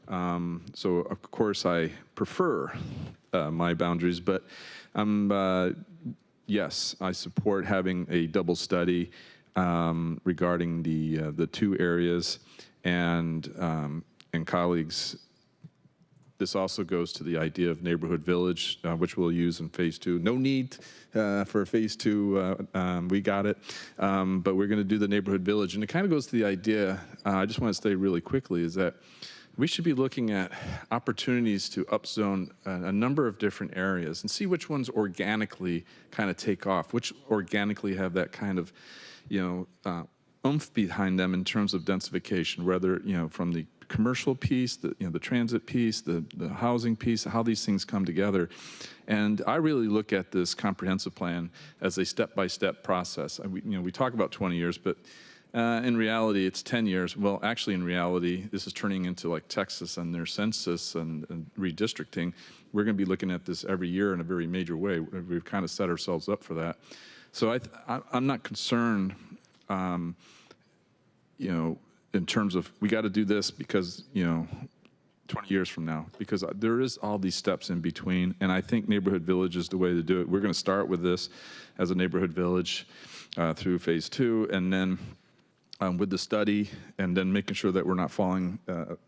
So of course I prefer my boundaries, but yes, I support having a double study regarding the 2 areas, and colleagues, this also goes to the idea of neighborhood village, which we'll use in phase 2. No need for phase 2, we got it, but we're gonna do the neighborhood village. And it kind of goes to the idea, I just wanna say really quickly, is that we should be looking at opportunities to upzone a number of different areas and see which ones organically kind of take off, which organically have that kind of, oomph behind them in terms of densification, whether, from the commercial piece, the transit piece, the housing piece, how these things come together. And I really look at this comprehensive plan as a step-by-step process. We talk about 20 years, but in reality, it's 10 years. Well, actually, in reality, this is turning into like Texas and their census and redistricting. We're going to be looking at this every year in a very major way. We've kind of set ourselves up for that. So I'm not concerned, in terms of we got to do this because, 20 years from now, because there is all these steps in between. And I think neighborhood village is the way to do it. We're going to start with this as a neighborhood village through phase 2, and then with the study, and then making sure that we're not falling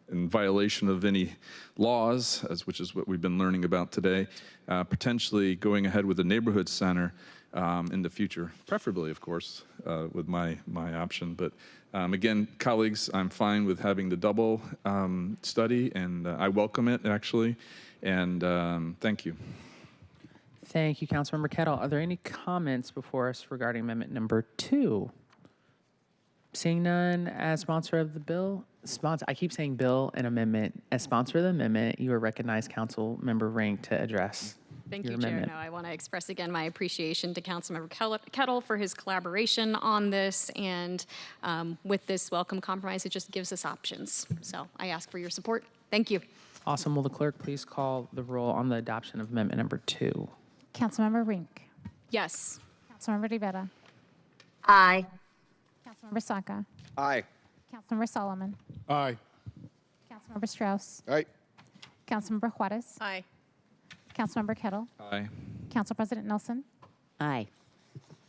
in violation of any laws, which is what we've been learning about today, potentially going ahead with the neighborhood center in the future, preferably, of course, with my option. But again, colleagues, I'm fine with having the double study, and I welcome it, actually, and thank you. Thank you, Councilmember Kettle. Are there any comments before us regarding amendment number 2? Seeing none, as sponsor of the bill, I keep saying bill and amendment. As sponsor of the amendment, you are recognized, Councilmember Rink, to address. Thank your you, Chair. amendment. No, I want to express again my appreciation to Councilmember Kettle for his collaboration on this. And with this welcome compromise, it just gives us options. So I ask for your support. Thank you. Awesome. Will the clerk please call the roll on the adoption of amendment number 2? Councilmember Rink. Yes. Councilmember Rivera. Aye. Councilmember Saka. Aye. Councilmember Solomon. Aye. Councilmember Strauss. Aye. Councilmember Juarez. Aye. Councilmember Kettle. Aye. Council President Nelson. Aye.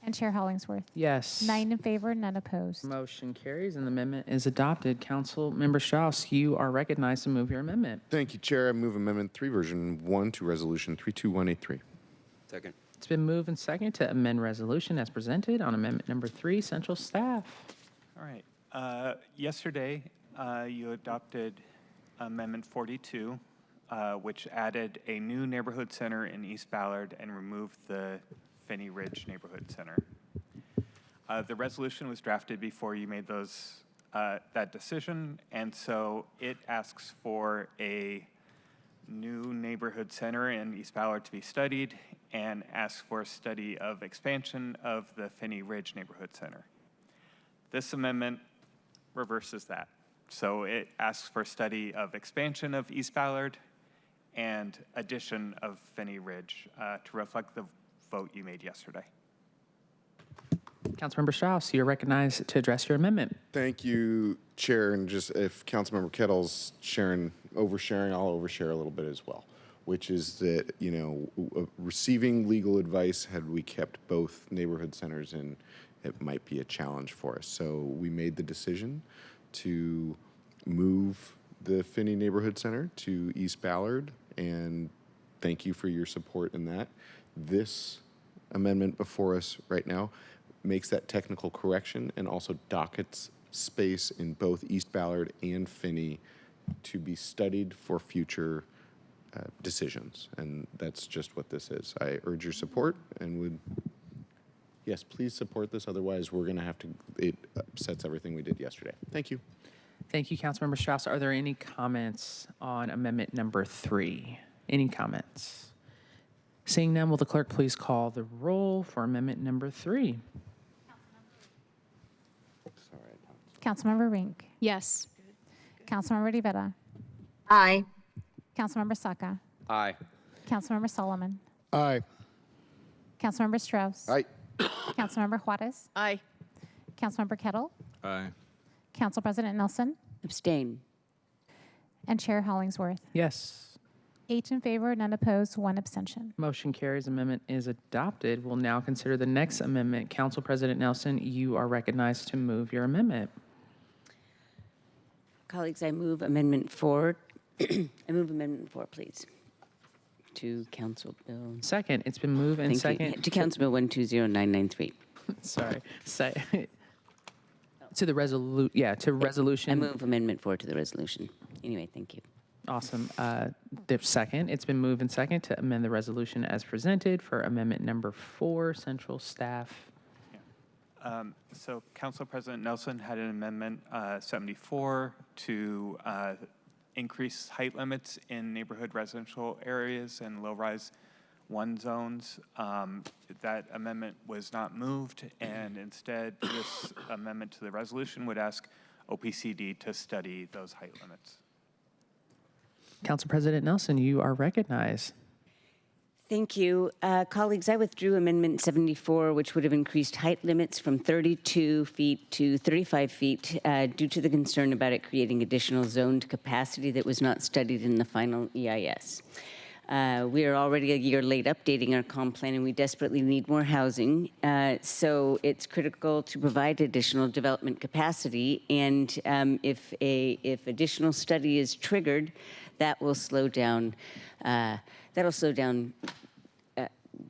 And Chair Hollingsworth. Yes. 9 in favor, none opposed. Motion carries and the amendment is adopted. Council Member Strauss, you are recognized to move your amendment. Thank you, Chair. I move Amendment 3, Version 1 to Resolution 32183. Second. It's been moved and seconded to amend resolution as presented on amendment number 3. Central staff. All right. Yesterday, you adopted Amendment 42, which added a new neighborhood center in East Ballard and removed the Finney Ridge Neighborhood Center. The resolution was drafted before you made that decision, and so it asks for a new neighborhood center in East Ballard to be studied and asks for a study of expansion of the Finney Ridge Neighborhood Center. This amendment reverses that. So it asks for a study of expansion of East Ballard and addition of Finney Ridge to reflect the vote you made yesterday. Councilmember Strauss, you're recognized to address your amendment. Thank you, Chair. And just if Councilmember Kettle's oversharing, I'll overshare a little bit as well, which is that, receiving legal advice, had we kept both neighborhood centers in, it might be a challenge for us. So we made the decision to move the Finney Neighborhood Center to East Ballard, and thank you for your support in that. This amendment before us right now makes that technical correction and also dockets space in both East Ballard and Finney to be studied for future decisions. And that's just what this is. I urge your support and would, yes, please support this. Otherwise, we're going to have to, it upsets everything we did yesterday. Thank you. Thank you, Councilmember Strauss. Are there any comments on amendment number 3? Any comments? Seeing none, will the clerk please call the roll for amendment number 3? Councilmember Rink. Yes. Councilmember Rivera. Aye. Councilmember Saka. Aye. Councilmember Solomon. Aye. Councilmember Strauss. Aye. Councilmember Juarez. Aye. Councilmember Kettle. Aye. Council President Nelson. Abstain. And Chair Hollingsworth. Yes. 8 in favor, none opposed, 1 abstention. Motion carries. Amendment is adopted. We'll now consider the next amendment. Council President Nelson, you are recognized to move your amendment. Colleagues, I move Amendment 4. I move Amendment 4, please, to Council Bill. Second, it's been moved and Thank you. second. To Council Bill 120993. Sorry. To the resolution. I move Amendment 4 to the resolution. Anyway, thank you. Awesome. The second, it's been moved and second to amend the resolution as presented for amendment number 4, central staff. So Council President Nelson had an amendment 74 to increase height limits in neighborhood residential areas and low-rise 1 zones. That amendment was not moved, and instead this amendment to the resolution would ask OPCD to study those height limits. Council President Nelson, you are recognized. Thank you. Colleagues, I withdrew Amendment 74, which would have increased height limits from 32 feet to 35 feet due to the concern about it creating additional zoned capacity that was not studied in the final EIS. We are already a year late updating our comp plan, and we desperately need more housing. So it's critical to provide additional development capacity. And if additional study is triggered, that will slow down. That'll slow down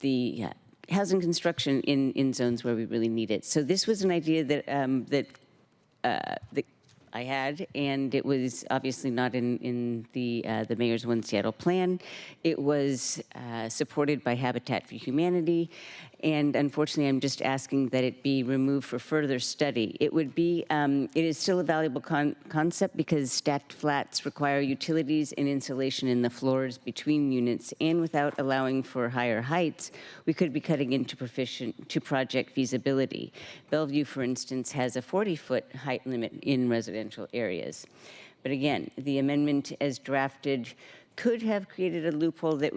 the housing construction in zones where we really need it. So this was an idea that I had, and it was obviously not in the Mayor's One Seattle plan. It was supported by Habitat for Humanity, And unfortunately, I'm just asking that it be removed for further study. It would be, it is still a valuable concept because stacked flats require utilities and insulation in the floors between units, and without allowing for higher heights, we could be cutting into project feasibility. Bellevue, for instance, has a 40-foot height limit in residential areas. But again, the amendment as drafted could have created a loophole that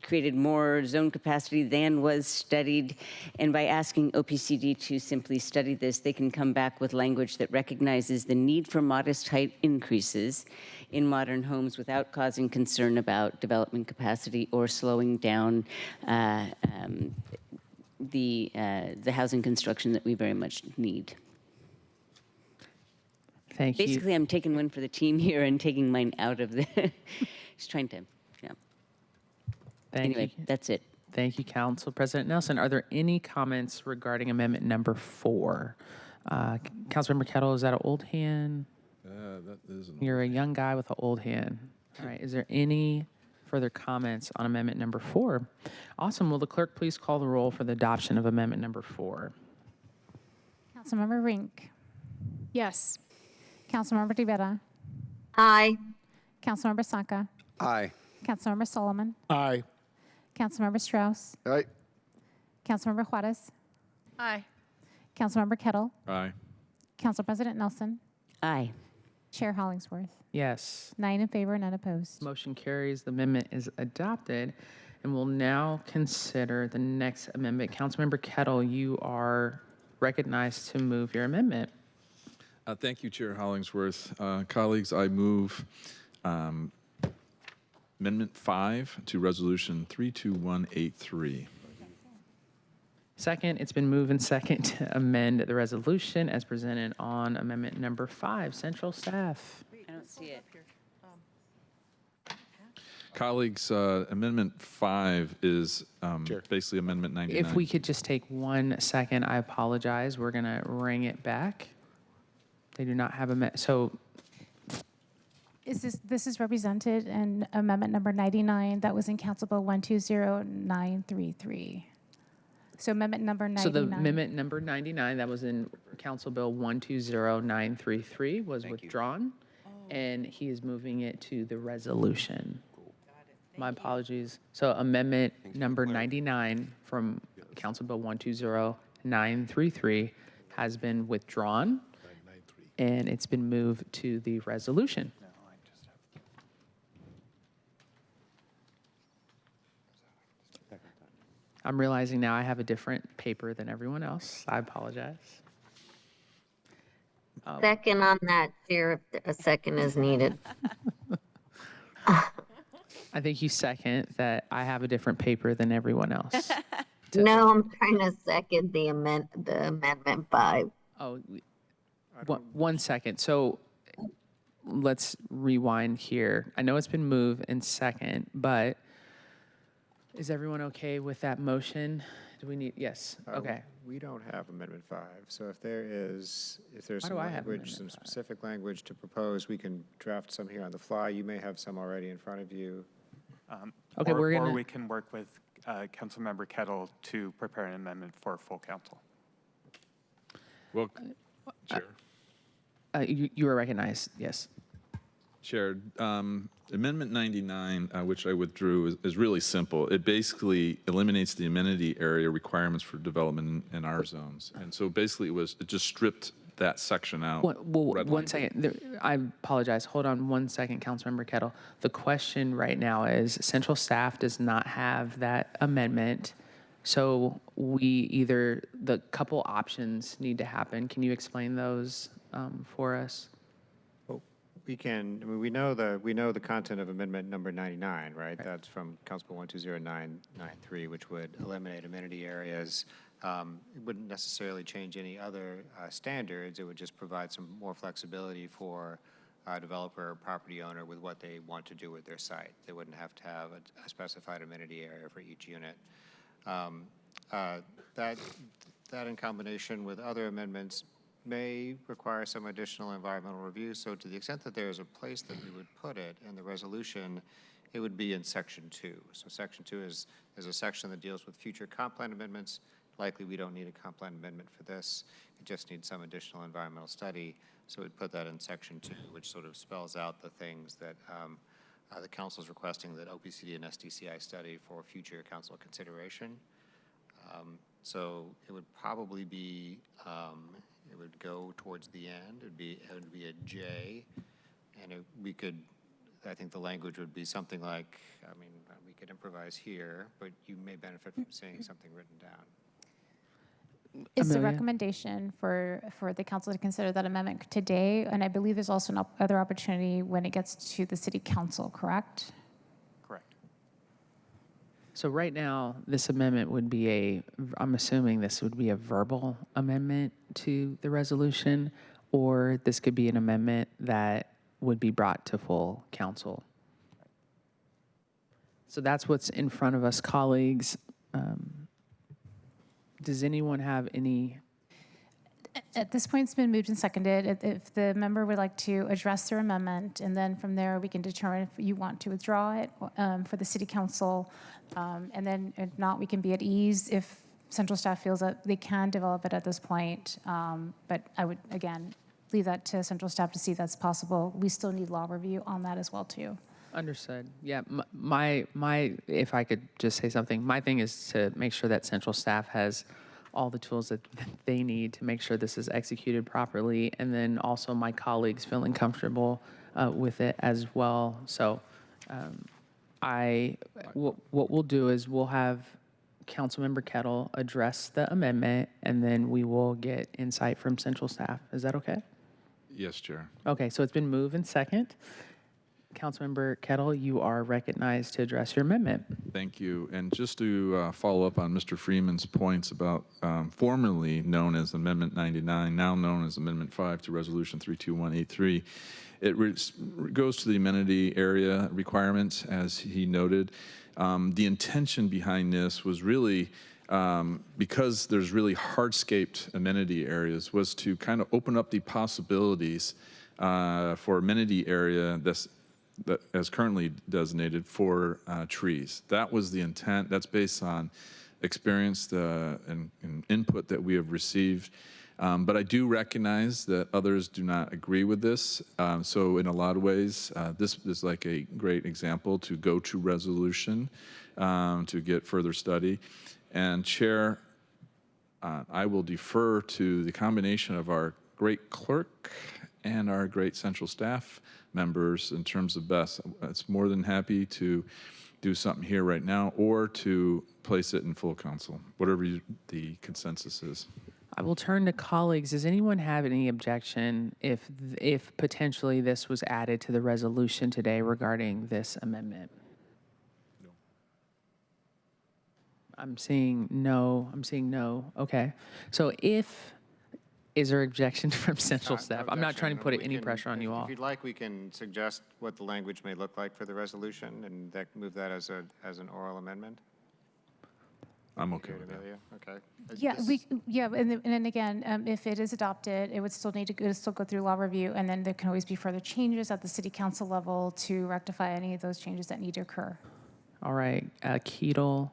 created more zone capacity than was studied. And by asking OPCD to simply study this, they can come back with language that recognizes the need for modest height increases in modern homes without causing concern about development capacity or slowing down the housing construction that we very much need. Thank you. Basically, I'm taking one for the team here and taking mine out of the, just trying to, yeah. Thank Anyway, you. that's it. Thank you, Council President Nelson. Are there any comments regarding amendment number 4? Councilmember Kettle, is that an old hand? That is an You're a young guy with an old hand. All right. Is there any further comments on amendment number 4? Awesome. Will the clerk please call the roll for the adoption of amendment number 4? Councilmember Rink. Yes. Councilmember Rivera. Aye. Councilmember Saka. Aye. Councilmember Solomon. Aye. Councilmember Strauss. Aye. Councilmember Juarez. Aye. Councilmember Kettle. Aye. Council President Nelson. Aye. Chair Hollingsworth. Yes. 9 in favor, none opposed. Motion carries. The amendment is adopted. And we'll now consider the next amendment. Councilmember Kettle, you are recognized to move your amendment. Thank you, Chair Hollingsworth. Colleagues, I move Amendment 5 to Resolution 32183. Second, it's been moved and second to amend the resolution as presented on amendment number 5. Central staff. I don't see it. Colleagues, Amendment 5 is basically Amendment 99. If we could just take 1 second, I apologize. We're going to ring it back. They do not have a, so This is represented in amendment number 99 that was in Council Bill 120933. So amendment number 99. So the amendment number 99 that was in Council Bill 120933 was withdrawn, and he is moving it to the resolution. My apologies. So amendment number 99 from Council Bill 120933 has been withdrawn, and it's been moved to the resolution. I'm realizing now I have a different paper than everyone else. I apologize. Second on that, Chair, if a second is needed. I think you second that I have a different paper than everyone else. No, I'm trying to second the amendment 5. Oh, 1 second. So let's rewind here. I know it's been moved and second, but is everyone okay with that motion? Do we need, yes, okay. We don't have Amendment 5, so if there's Why some do I have language, some Amendment 5? specific language to propose, we can draft some here on the fly. You may have some already in front of you. Okay, or, we're gonna- Or we can work with Councilmember Kettle to prepare an amendment for full council. Well, Chair. You are recognized, yes. Chair, Amendment 99, which I withdrew, is really simple. It basically eliminates the amenity area requirements for development in our zones. And so basically it just stripped that section out. Well, 1 redlined it. second. I apologize. Hold on 1 second, Councilmember Kettle. The question right now is central staff does not have that amendment. So the couple options need to happen. Can you explain those for us? We can, I mean, we know the content of amendment number 99, right? That's from Council Bill 120993, which would eliminate amenity areas. It wouldn't necessarily change any other standards. It would just provide some more flexibility for a developer or property owner with what they want to do with their site. They wouldn't have to have a specified amenity area for each unit. That in combination with other amendments may require some additional environmental review. So to the extent that there is a place that we would put it in the resolution, it would be in section 2. So section 2 is a section that deals with future comp plan amendments. Likely we don't need a comp plan amendment for this. It just needs some additional environmental study. So we'd put that in section 2, which sort of spells out the things that the council is requesting that OPCD and SDCI study for future council consideration. So it would probably be, it would go towards the end. It would be a J, and we could, I think the language would be something like, I mean, we could improvise here, but you may benefit from seeing something written down. Is the Amelia? recommendation for the council to consider that amendment today? And I believe there's also another opportunity when it gets to the city council, correct? Correct. So right now, this amendment would be I'm assuming this would be a verbal amendment to the resolution, or this could be an amendment that would be brought to full council. So that's what's in front of us, colleagues. Does anyone have any? At this point, it's been moved and seconded. If the member would like to address their amendment, and then from there, we can determine if you want to withdraw it for the city council. And then if not, we can be at ease if central staff feels that they can develop it at this point. But I would, again, leave that to central staff to see if that's possible. We still need law review on that as well, too. Understood. Yeah, my, if I could just say something, my thing is to make sure that central staff has all the tools that they need to make sure this is executed properly, and then also my colleagues feeling comfortable with it as well. So what we'll do is we'll have Councilmember Kettle address the amendment, and then we will get insight from central staff. Is that okay? Yes, Chair. Okay, so it's been moved and second. Councilmember Kettle, you are recognized to address your amendment. Thank you. And just to follow up on Mr. Freeman's points about formerly known as Amendment 99, now known as Amendment 5 to Resolution 32183, it goes to the amenity area requirements, as he noted. The intention behind this was really, because there's really hardscaped amenity areas, was to kind of open up the possibilities for amenity area that as currently designated for trees. That was the intent. That's based on experience and input that we have received. But I do recognize that others do not agree with this. So in a lot of ways, this is like a great example to go to resolution to get further study. And Chair, I will defer to the combination of our great clerk and our great central staff members in terms of best. It's more than happy to do something here right now or to place it in full council, whatever the consensus is. I will turn to colleagues. Does anyone have any objection if potentially this was added to the resolution today regarding this amendment? No. I'm seeing no. I'm seeing no. Okay. So is there objection from central staff? I'm not trying to put any pressure on you all. If you'd like, we can suggest what the language may look like for the resolution and move that as an oral amendment. I'm okay with that. Amelia? Okay. Yeah, and then again, if it is adopted, it would still need to still go through law review, and then there can always be further changes at the city council level to rectify any of those changes that need to occur. All right. Keatle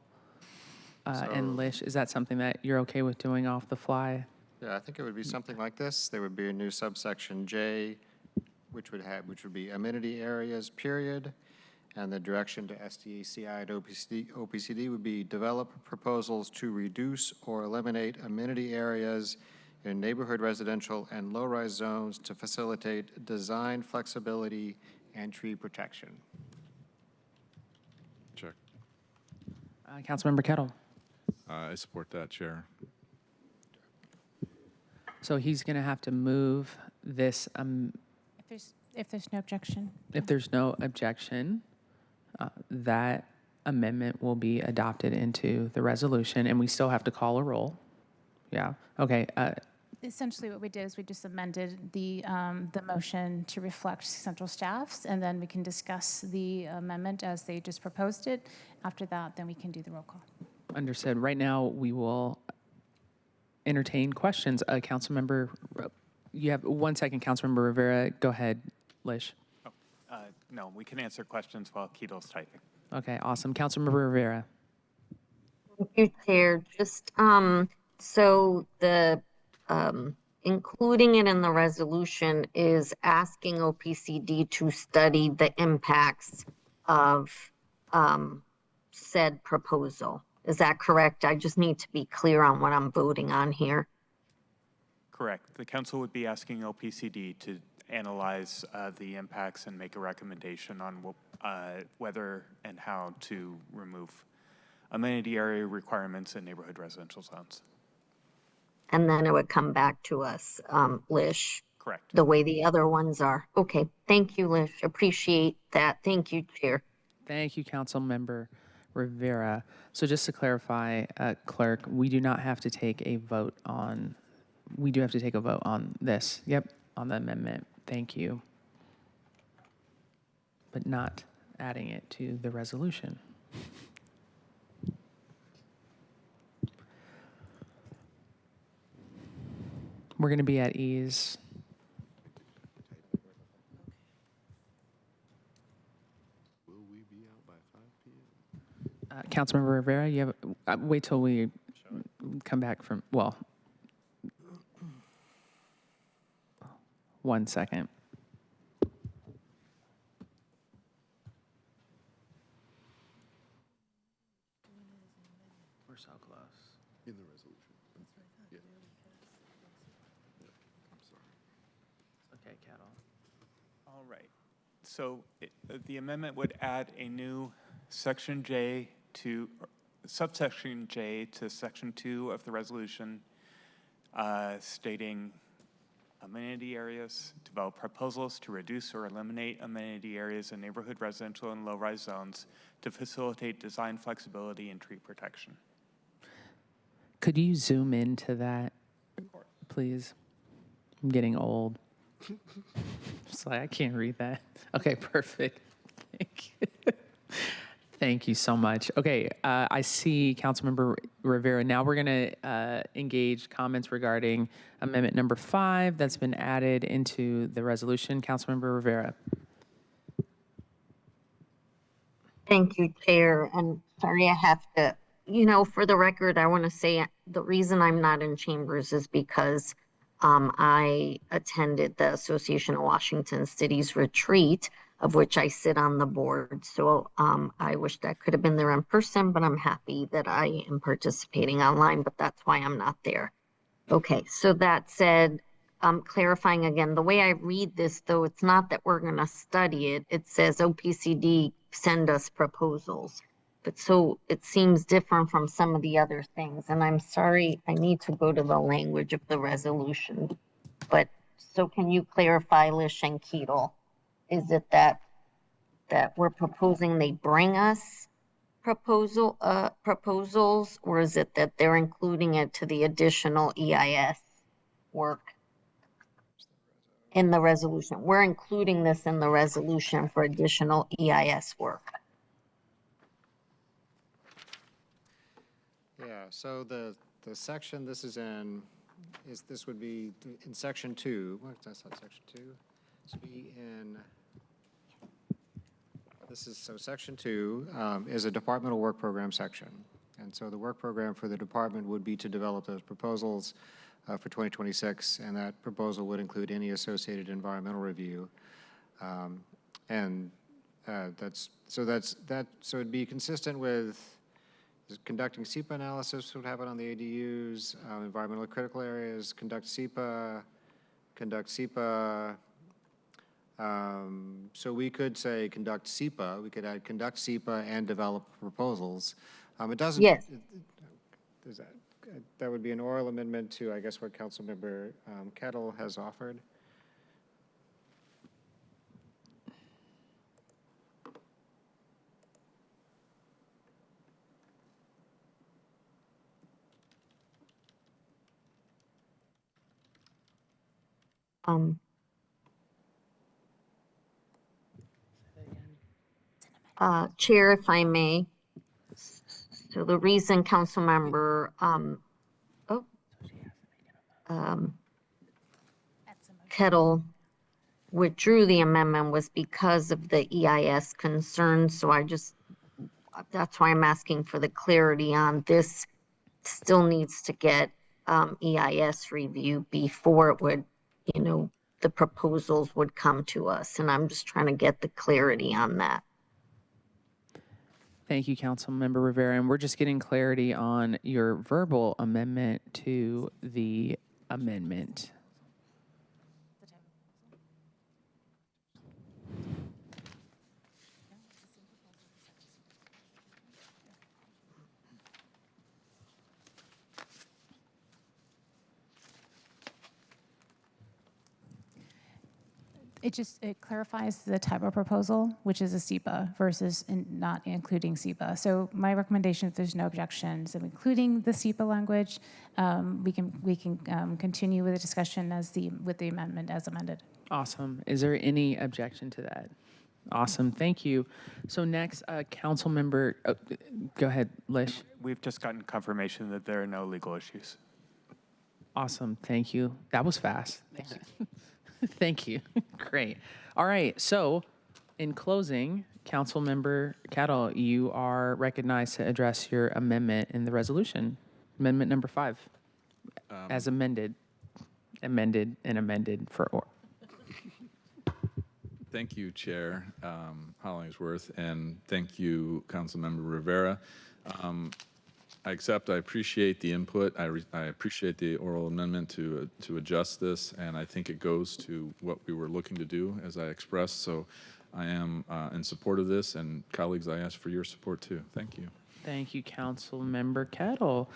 and Lish, is that something that you're okay with doing off the fly? Yeah, I think it would be something like this. There would be a new subsection J, which would be amenity areas, period. And the direction to SDCI and OPCD would be develop proposals to reduce or eliminate amenity areas in neighborhood residential and low-rise zones to facilitate design flexibility and tree protection. Check. Councilmember Kettle. I support that, Chair. So he's going to have to move this, If there's no objection. if there's no objection, that amendment will be adopted into the resolution, and we still have to call a roll. Yeah, okay. Essentially, what we did is we just amended the motion to reflect central staffs, and then we can discuss the amendment as they just proposed it. After that, then we can do the roll call. Understood. Right now, we will entertain questions. Councilmember, you have 1 second, Councilmember Rivera. Go ahead, Lish. No, we can answer questions while Ketel's typing. Okay, awesome. Councilmember Rivera. Thank you, Chair. Just, so the, including it in the resolution is asking OPCD to study the impacts of, said proposal. Is that correct? I just need to be clear on what I'm voting on here. Correct. The council would be asking OPCD to analyze the impacts and make a recommendation on whether and how to remove amenity area requirements in neighborhood residential zones. And then it would come back to us, Lish. Correct. The way the other ones are. Okay, thank you, Lish. Appreciate that. Thank you, Chair. Thank you, Councilmember Rivera. So just to clarify, Clerk, we do not have to take a vote on, we do have to take a vote on this. Yep, on the amendment. Thank you. But not adding it to the resolution. We're going to be at ease. Will we be out by 5 p.m.? Councilmember Rivera, you have, wait till we come back from, well, 1 second. We're so close. In the resolution. Yeah. I'm sorry. Okay, Kettle. All right. So the amendment would add a new section J to subsection J to section 2 of the resolution, stating amenity areas, develop proposals to reduce or eliminate amenity areas in neighborhood residential and low-rise zones to facilitate design flexibility and tree protection. Could you zoom into that, please? I'm getting old. It's like, I can't read that. Okay, perfect. Thank you. Thank you so much. Okay, I see Councilmember Rivera. Now we're going to engage comments regarding Amendment number 5 that's been added into the resolution. Councilmember Rivera. Thank you, Chair. And sorry, I have to, for the record, I want to say the reason I'm not in chambers is because I attended the Association of Washington Cities retreat, of which I sit on the board. So I wish that could have been there in person, but I'm happy that I am participating online, but that's why I'm not there. Okay, so that said, clarifying again, the way I read this, though, it's not that we're going to study it. It says OPCD send us proposals. But so it seems different from some of the other things. And I'm sorry, I need to go to the language of the resolution. But so can you clarify, Lish and Ketel? Is it that we're proposing they bring us proposals, or is it that they're including it to the additional EIS work in the resolution? We're including this in the resolution for additional EIS work. Yeah, so the section this is in, this would be in section 2. That's not section 2. This would be in, so section 2 is a departmental work program section. And so the work program for the department would be to develop those proposals for 2026, and that proposal would include any associated environmental review. So it'd be consistent with conducting SEPA analysis, would have it on the ADUs, environmentally critical areas, conduct SEPA. So we could say conduct SEPA, we could add conduct SEPA and develop proposals. It doesn't. Yes. That would be an oral amendment to, I guess, what Councilmember Kettle has offered. Chair, if I may. So the reason Councilmember Kettle withdrew the amendment was because of the EIS concerns. So that's why I'm asking for the clarity on this. Still needs to get EIS review before it would, the proposals would come to us. And I'm just trying to get the clarity on that. Thank you, Councilmember Rivera. And we're just getting clarity on your verbal amendment to the amendment. It clarifies the type of proposal, which is a SEPA versus not including SEPA. So my recommendation, if there's no objections, of including the SEPA language, we can continue with the discussion with the amendment as amended. Awesome. Is there any objection to that? Awesome. Thank you. So next, council member, go ahead, Lish. We've just gotten confirmation that there are no legal issues. Awesome. Thank you. That was fast. Thank you. Thank you. Great. All right. So in closing, Councilmember Kettle, you are recognized to address your amendment in the resolution. Amendment number 5, as amended for. Thank you, Chair Hollingsworth, and thank you, Councilmember Rivera. I appreciate the input. I appreciate the oral amendment to adjust this, and I think it goes to what we were looking to do, as I expressed. So I am in support of this, and colleagues, I ask for your support too. Thank you. Thank you, Councilmember Kettle.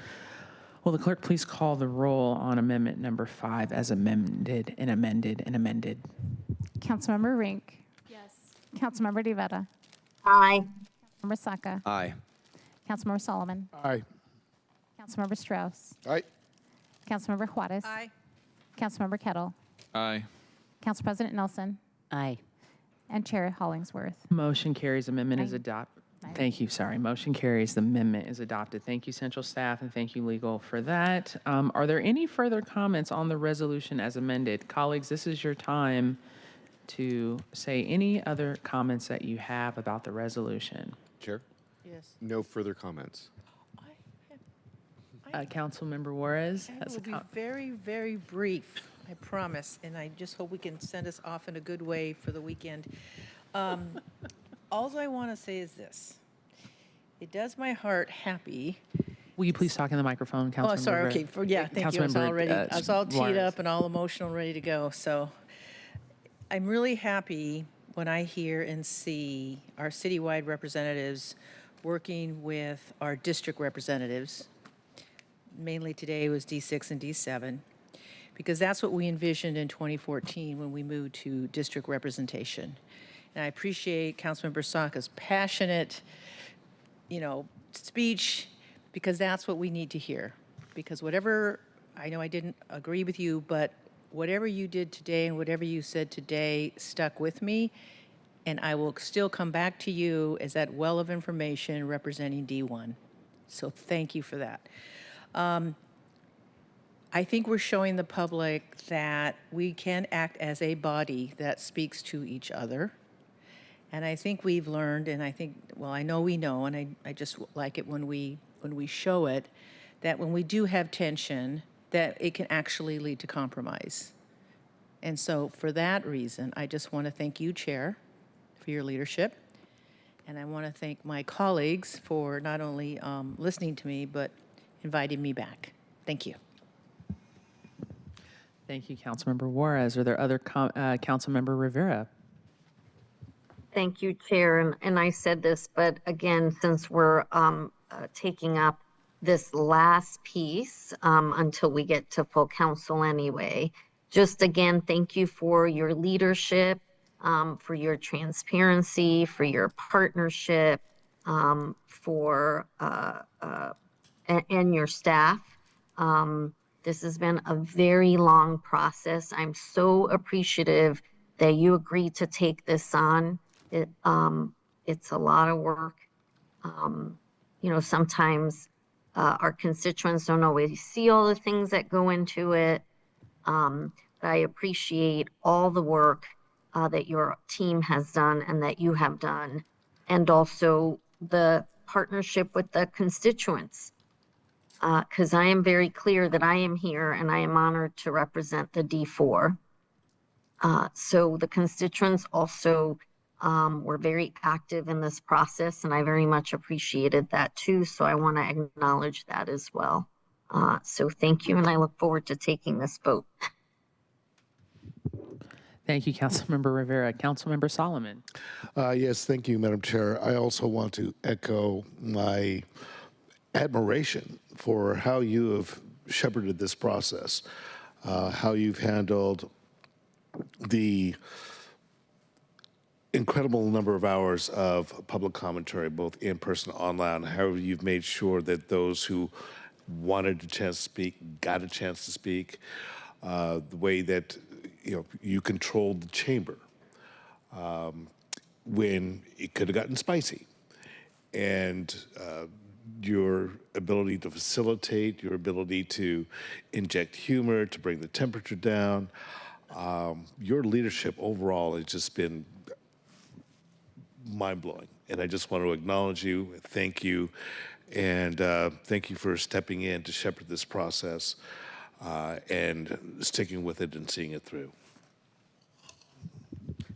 Will the clerk please call the roll on amendment number 5 as amended and amended and amended? Councilmember Rink. Yes. Councilmember Rivera. Aye. Councilmember Saka. Aye. Councilmember Solomon. Aye. Councilmember Strauss. Aye. Councilmember Juarez. Aye. Councilmember Kettle. Aye. Council President Nelson. Aye. And Chair Hollingsworth. Motion carries. Amendment is Aye. adopted. Aye. Thank you. Sorry. Motion carries. The amendment is adopted. Thank you, Central Staff, and thank you, Legal, for that. Are there any further comments on the resolution as amended? Colleagues, this is your time to say any other comments that you have about the resolution. Chair? Yes. No further comments. Councilmember Juarez I has will a be comment. very, very brief, I promise, and I just hope we can send us off in a good way for the weekend. All I want to say is this. It does my heart happy. Will you please talk in the microphone, Councilmember? Oh, sorry, okay, thank you. Councilmember, I was all teed Juarez. up and all emotional, ready to go. So I'm really happy when I hear and see our citywide representatives working with our district representatives. Mainly today was D6 and D7, because that's what we envisioned in 2014 when we moved to district representation. And I appreciate Councilmember Saka's passionate, speech, because that's what we need to hear. Because whatever, I know I didn't agree with you, but whatever you did today and whatever you said today stuck with me, and I will still come back to you as that well of information representing D1. So thank you for that. I think we're showing the public that we can act as a body that speaks to each other. And I think we've learned, and I know we know, and I just like it when we show it, that when we do have tension, that it can actually lead to compromise. And so for that reason, I just want to thank you, Chair, for your leadership. And I want to thank my colleagues for not only listening to me, but inviting me back. Thank you. Thank you, Councilmember Juarez. Are there other Councilmember Rivera? Thank you, Chair. And I said this, but again, since we're taking up this last piece until we get to full council anyway, just again, thank you for your leadership, for your transparency, for your partnership, and your staff. This has been a very long process. I'm so appreciative that you agreed to take this on. It's a lot of work. Sometimes our constituents don't always see all the things that go into it. But I appreciate all the work that your team has done and that you have done, and also the partnership with the constituents. Because I am very clear that I am here and I am honored to represent the D4. So the constituents also were very active in this process, and I very much appreciated that too. So I want to acknowledge that as well. So thank you, and I look forward to taking this vote. Thank you, Councilmember Rivera. Councilmember Solomon. Yes, thank you, Madam Chair. I also want to echo my admiration for how you have shepherded this process, how you've handled the incredible number of hours of public commentary, both in person and online, how you've made sure that those who wanted a chance to speak got a chance to speak, the way that you controlled the chamber when it could have gotten spicy, and your ability to facilitate, your ability to inject humor, to bring the temperature down. Your leadership overall has just been mind-blowing. And I just want to acknowledge you, thank you, and thank you for stepping in to shepherd this process and sticking with it and seeing it through.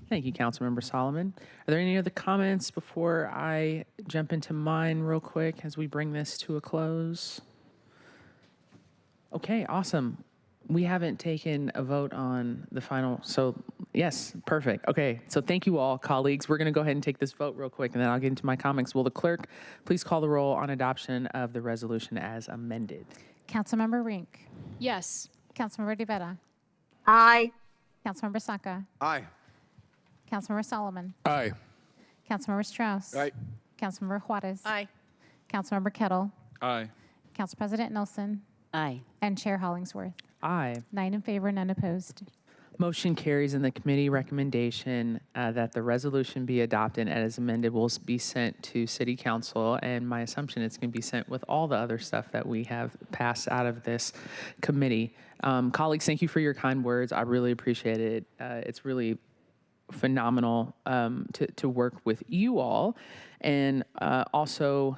Thank you, Councilmember Solomon. Are there any other comments before I jump into mine real quick as we bring this to a close? Okay, awesome. We haven't taken a vote on the final, so yes, perfect. Okay, so thank you all, colleagues. We're gonna go ahead and take this vote real quick and then I'll get into my comments. Will the clerk please call the roll on adoption of the resolution as amended? Councilmember Rink. Yes. Councilmember De Vera. Aye. Councilmember Saka. Aye. Councilmember Solomon. Aye. Councilmember Strauss. Aye. Councilmember Juarez. Aye. Councilmember Kettle. Aye. Council President Nelson. Aye. And Chair Hollingsworth. Aye. 9 in favor, none opposed. Motion carries, and the committee recommendation that the resolution be adopted as amended will be sent to City Council, and my assumption it's going to be sent with all the other stuff that we have passed out of this committee. Colleagues, thank you for your kind words. I really appreciate it. It's really phenomenal to work with you all, and also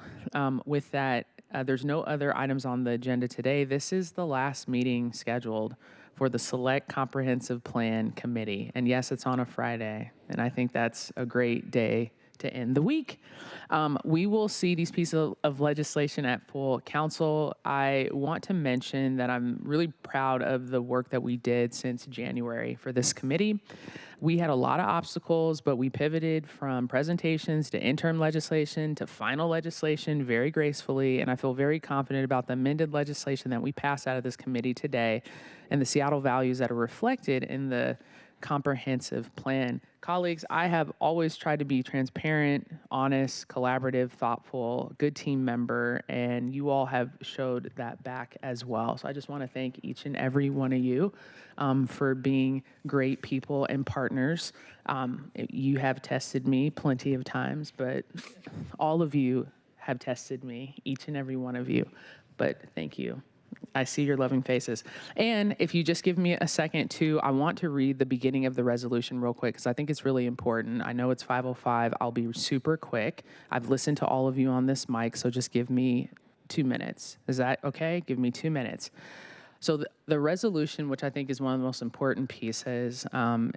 with that, there's no other items on the agenda today. This is the last meeting scheduled for the Select Comprehensive Plan Committee. And yes, it's on a Friday, and I think that's a great day to end the week. We will see these pieces of legislation at full council. I want to mention that I'm really proud of the work that we did since January for this committee. We had a lot of obstacles, but we pivoted from presentations to interim legislation to final legislation very gracefully, and I feel very confident about the amended legislation that we passed out of this committee today and the Seattle values that are reflected in the comprehensive plan. Colleagues, I have always tried to be transparent, honest, collaborative, thoughtful, good team member, and you all have showed that back as well. So I just want to thank each and every one of you for being great people and partners. You have tested me plenty of times, but all of you have tested me, each and every one of you. But thank you. I see your loving faces. And if you just give me a second too, I want to read the beginning of the resolution real quick because I think it's really important. I know it's 5:05. I'll be super quick. I've listened to all of you on this mic, so just give me 2 minutes. Is that okay? Give me 2 minutes. So the resolution, which I think is one of the most important pieces,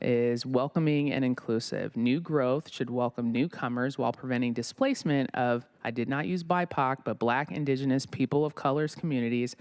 is welcoming and inclusive. New growth should welcome newcomers while preventing displacement of, I did not use BIPOC, but Black, Indigenous, people of colors communities,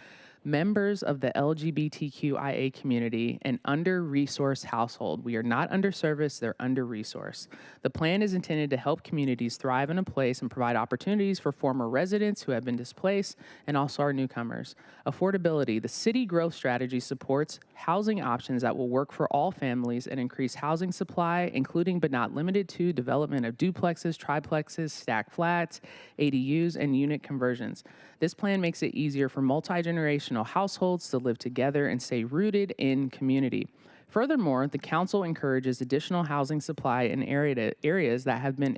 members of the LGBTQIA community, and under-resourced household. We are not under-serviced, they're under-resourced. The plan is intended to help communities thrive in a place and provide opportunities for former residents who have been displaced and also our newcomers. Affordability. The city growth strategy supports housing options that will work for all families and increase housing supply, including but not limited to development of duplexes, triplexes, stacked flats, ADUs, and unit conversions. This plan makes it easier for multi-generational households to live together and stay rooted in community. Furthermore, the council encourages additional housing supply in areas that have been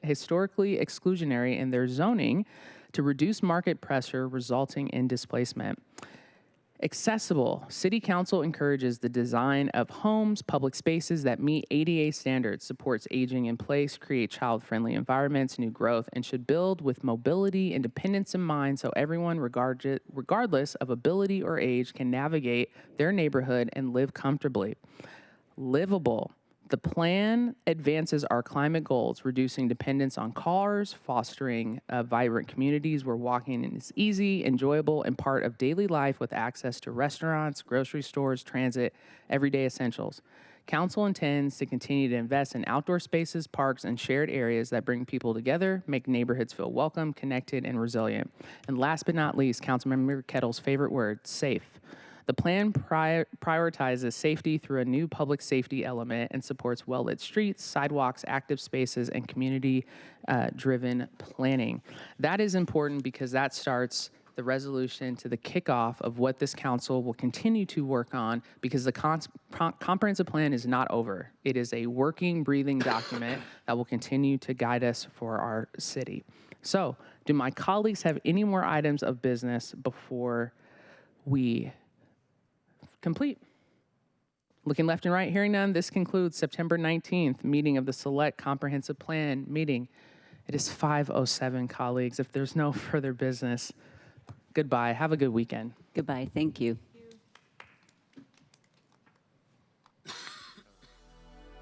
historically exclusionary in their zoning to reduce market pressure resulting in displacement. Accessible. City Council encourages the design of homes, public spaces that meet ADA standards, supports aging in place, create child-friendly environments, new growth, and should build with mobility, independence in mind so everyone, regardless of ability or age, can navigate their neighborhood and live comfortably. Livable. The plan advances our climate goals, reducing dependence on cars, fostering vibrant communities where walking is easy, enjoyable, and part of daily life with access to restaurants, grocery stores, transit, everyday essentials. Council intends to continue to invest in outdoor spaces, parks, and shared areas that bring people together, make neighborhoods feel welcome, connected, and resilient. And last but not least, Councilmember Kettle's favorite word, safe. The plan prioritizes safety through a new public safety element and supports well-lit streets, sidewalks, active spaces, and community-driven planning. That is important because that starts the resolution to the kickoff of what this council will continue to work on, because the comprehensive plan is not over. It is a working, breathing document that will continue to guide us for our city. So, do my colleagues have any more items of business before we complete? Looking left and right, hearing none, this concludes September 19th meeting of the Select Comprehensive Plan meeting. It is 5:07, colleagues. If there's no further business, goodbye. Have a good weekend. Goodbye. Thank you.